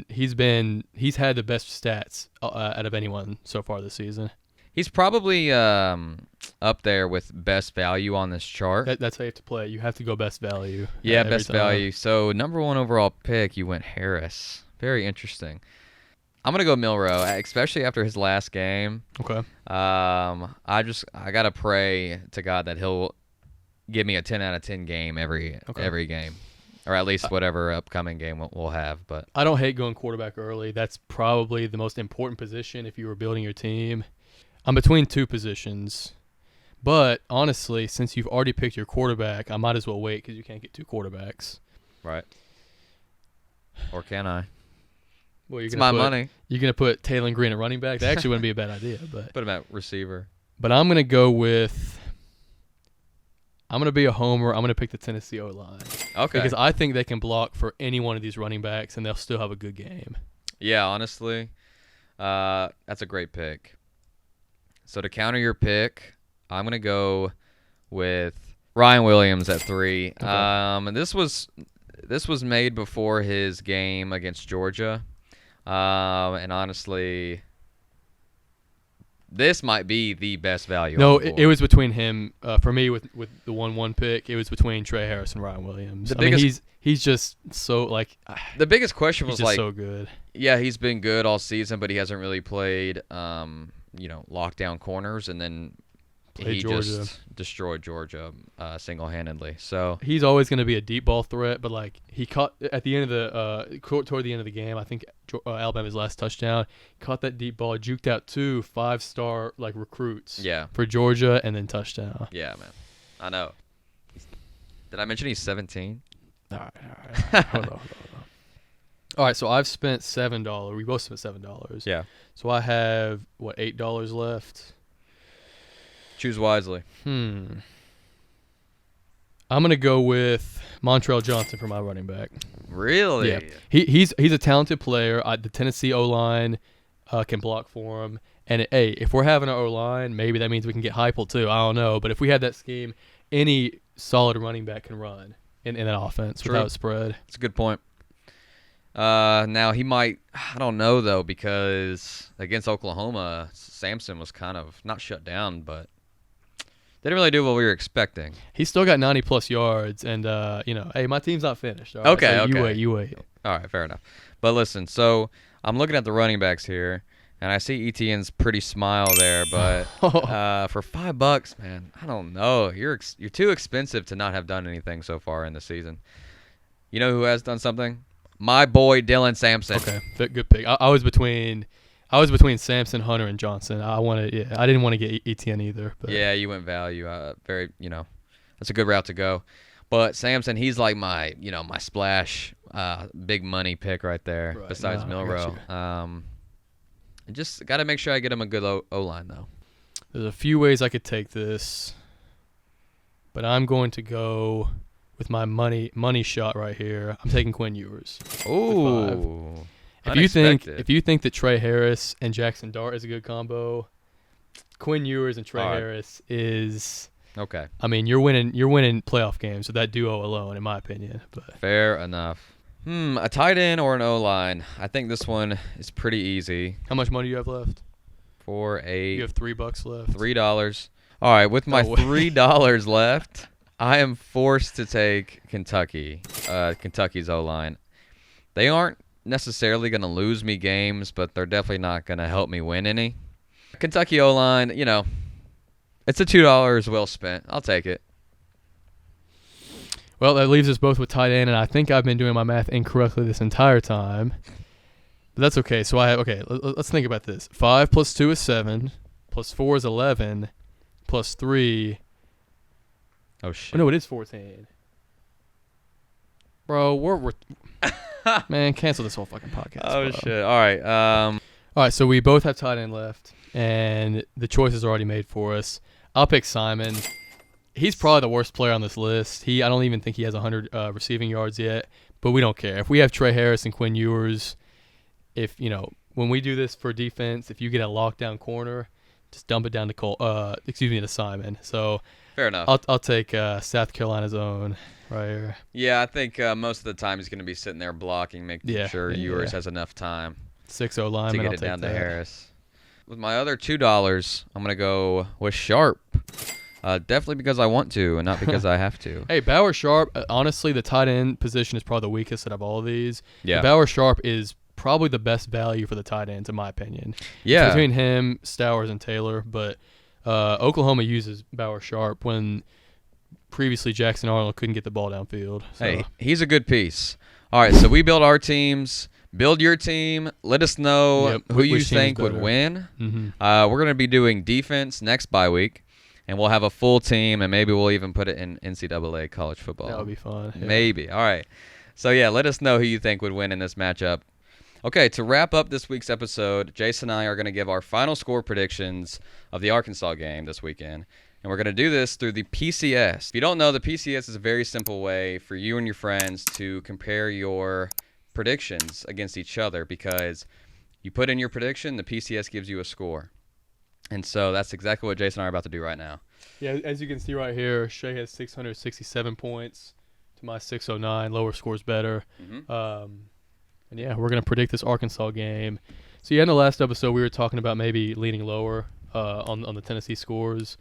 he's had the best stats out of anyone so far this season. He's probably up there with best value on this chart. That's how you have to play it. You have to go best value. Yeah, best value. So number 1 overall pick, you went Harris. Very interesting. I'm gonna go Milroe, especially after his last game. Okay. I gotta pray to God that he'll give me a 10 out of 10 game every game, or at least whatever upcoming game we'll have. But I don't hate going quarterback early. That's probably the most important position if you were building your team. I'm between 2 positions, but honestly, since you've already picked your quarterback, I might as well wait because you can't get 2 quarterbacks. Right. Or can I? Well, it's my money. You're going to put Taylen Green at running back? That actually wouldn't be a bad idea. But put him at receiver. But I'm going to go with – I'm going to be a homer. I'm going to pick the Tennessee O-line. Okay. Because I think they can block for any one of these running backs, and they'll still have a good game. Yeah, honestly, that's a great pick. So to counter your pick, I'm going to go with Ryan Williams at 3. Okay. And this was made before his game against Georgia. And honestly, this might be the best value. No, it was between him. For me, with the 1-1 pick, it was between Trey Harris and Ryan Williams. He's just so the biggest question was he's just so good. Yeah, he's been good all season, but he hasn't really played lockdown corners, and then he just destroyed Georgia single-handedly. So he's always going to be a deep ball threat, but he caught at the end of the toward the end of the game, I think Alabama's last touchdown, caught that deep ball, juked out 2 5-star recruits. Yeah. For Georgia, and then touchdown. Yeah, man. I know. Did I mention he's 17? All right. Hold on. All right, so I've spent $7. We both spent $7. Yeah. So I have $8 left. Choose wisely. I'm going to go with Montrell Johnson for my running back. Really? Yeah. He's a talented player. The Tennessee O-line can block for him. And, hey, if we're having an O-line, maybe that means we can get Heupel too. I don't know. But if we had that scheme, any solid running back can run in that offense without spread. That's a good point. Now, he might – I don't know, though, because against Oklahoma, Sampson was kind of not shut down, but didn't really do what we were expecting. He's still got 90-plus yards, and, hey, my team's not finished. All right? Okay, so You wait. All right, fair enough. But listen, so I'm looking at the running backs here, and I see Etienne's pretty smile there, but for $5, man, I don't know. You're too expensive to not have done anything so far in the season. You know who has done something? My boy Dylan Sampson. Okay, good pick. I was between Sampson, Hunter, and Johnson. I didn't want to get Etienne either. But. Yeah, you went value. That's a good route to go. But Sampson, he's like my splash, big money pick right there. Right. Besides Milroe, just got to make sure I get him a good O-line though. There's a few ways I could take this, but I'm going to go with my money shot right here. I'm taking Quinn Ewers. Ooh. If you think that Trey Harris and Jackson Dart is a good combo, Quinn Ewers and Trey Harris is okay. I mean, you're winning playoff games with that duo alone, in my opinion. But fair enough. A tight end or an O-line? I think this one is pretty easy. How much money do you have left? You have $3 left. $3. All right, with my $3 left, I am forced to take Kentucky. Kentucky's O-line. They aren't necessarily going to lose me games, but they're definitely not going to help me win any. Kentucky O-line, it's a $2 well spent. I'll take it. Well, that leaves us both with tight end, and I think I've been doing my math incorrectly this entire time. But that's okay. So let's think about this. 5 plus 2 is 7, plus 4 is 11, plus 3. Oh, shit. Oh, no, it is 14. Bro, we're man, cancel this whole fucking podcast. Oh, bro. shit. All right. All right, so we both have tight end left, and the choice is already made for us. I'll pick Simon. He's probably the worst player on this list. I don't even think he has 100 receiving yards yet, but we don't care. If we have Trey Harris and Quinn Ewers, when we do this for defense, if you get a lockdown corner, just dump it down to Simon. So fair enough. I'll take South Carolina's own right here. Yeah, I think most of the time he's going to be sitting there blocking, making sure Ewers has enough time 6-0 lineman to get it down to Harris. With my other $2, I'm going to go with Sharp. Definitely because I want to and not because I have to. Hey, Bauer Sharp, honestly, the tight end position is probably the weakest out of all of these. Yeah. Bauer Sharp is probably the best value for the tight ends, in my opinion. Yeah. It's between him, Stowers, and Taylor. But Oklahoma uses Bauer Sharp when previously Jackson Arnold couldn't get the ball downfield. So. Hey, he's a good piece. All right, so we build our teams. Build your team. Let us know who you think would win. Mm-hmm. We're going to be doing defense next bye week. And we'll have a full team, and maybe we'll even put it in NCAA college football. That would be fun. Yeah. Maybe. All right. So, let us know who you think would win in this matchup. Okay, to wrap up this week's episode, Jason and I are going to give our final score predictions of the Arkansas game this weekend. And we're going to do this through the PCS. If you don't know, the PCS is a very simple way for you and your friends to compare your predictions against each other because you put in your prediction, the PCS gives you a score. And so that's exactly what Jason and I are about to do right now. Yeah, as you can see right here, Shea has 667 points to my 609. Lower scores better. Mm-hmm. And yeah, we're going to predict this Arkansas game. So yeah, in the last episode, we were talking about maybe leaning lower on the Tennessee scores.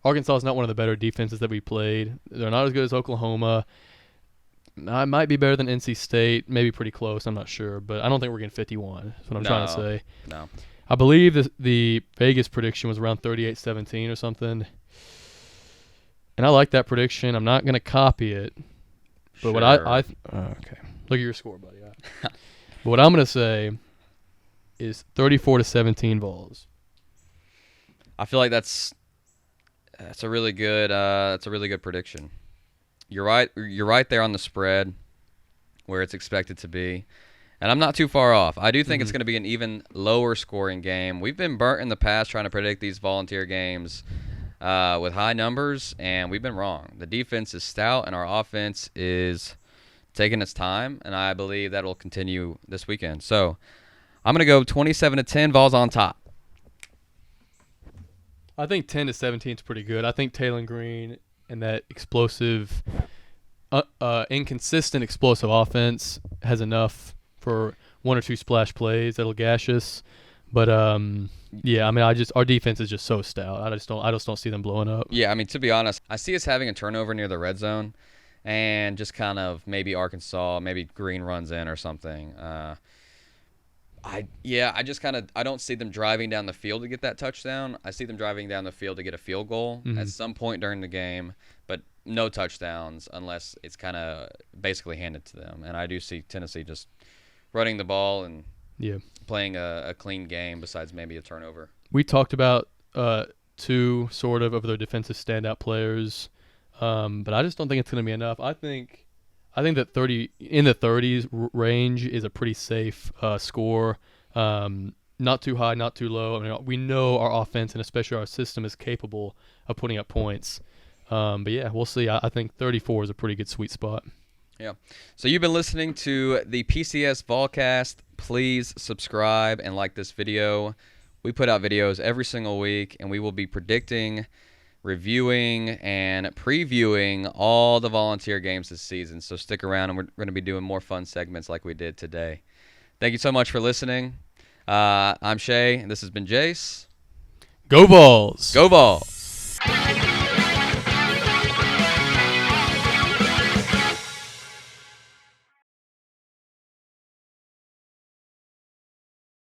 Arkansas is not one of the better defenses that we played. They're not as good as Oklahoma. I might be better than NC State, maybe pretty close. I'm not sure, but I don't think we're getting 51. That's what I'm trying to say. No. I believe the Vegas prediction was around 38-17 or something. And I like that prediction. I'm not going to copy it. But what okay. Look at your score, buddy. But what I'm going to say is 34-17 Vols. I feel like that's a really good prediction. You're right. You're right there on the spread where it's expected to be. And I'm not too far off. I do think it's going to be an even lower scoring game. We've been burnt in the past trying to predict these volunteer games. with high numbers, and we've been wrong. The defense is stout, and our offense is taking its time, and I believe that will continue this weekend. So I'm going to go 27-10, Vols on top. I think 10-17 is pretty good. I think Taylen Green and that explosive, inconsistent explosive offense has enough for one or two splash plays that'll gash us. But yeah, I mean, our defense is just so stout. I just don't see them blowing up. Yeah, I mean, to be honest, I see us having a turnover near the red zone, and just kind of maybe Arkansas, maybe Green runs in or something. I don't see them driving down the field to get that touchdown. I see them driving down the field to get a field goal at some point during the game, but no touchdowns unless it's kind of basically handed to them. And I do see Tennessee just running the ball and playing a clean game besides maybe a turnover. We talked about two sort of their defensive standout players, but I just don't think it's going to be enough. I think that 30 in the 30s range is a pretty safe score. Not too high, not too low. I mean, we know our offense and especially our system is capable of putting up points. But yeah, we'll see. I think 34 is a pretty good sweet spot. Yeah. So you've been listening to the PCS Volcast. Please subscribe and like this video. We put out videos every single week, and we will be predicting, reviewing, and previewing all the volunteer games this season. So stick around, and we're going to be doing more fun segments like we did today. Thank you so much for listening. I'm Shea, and this has been Jace. Go Vols! Go Vols!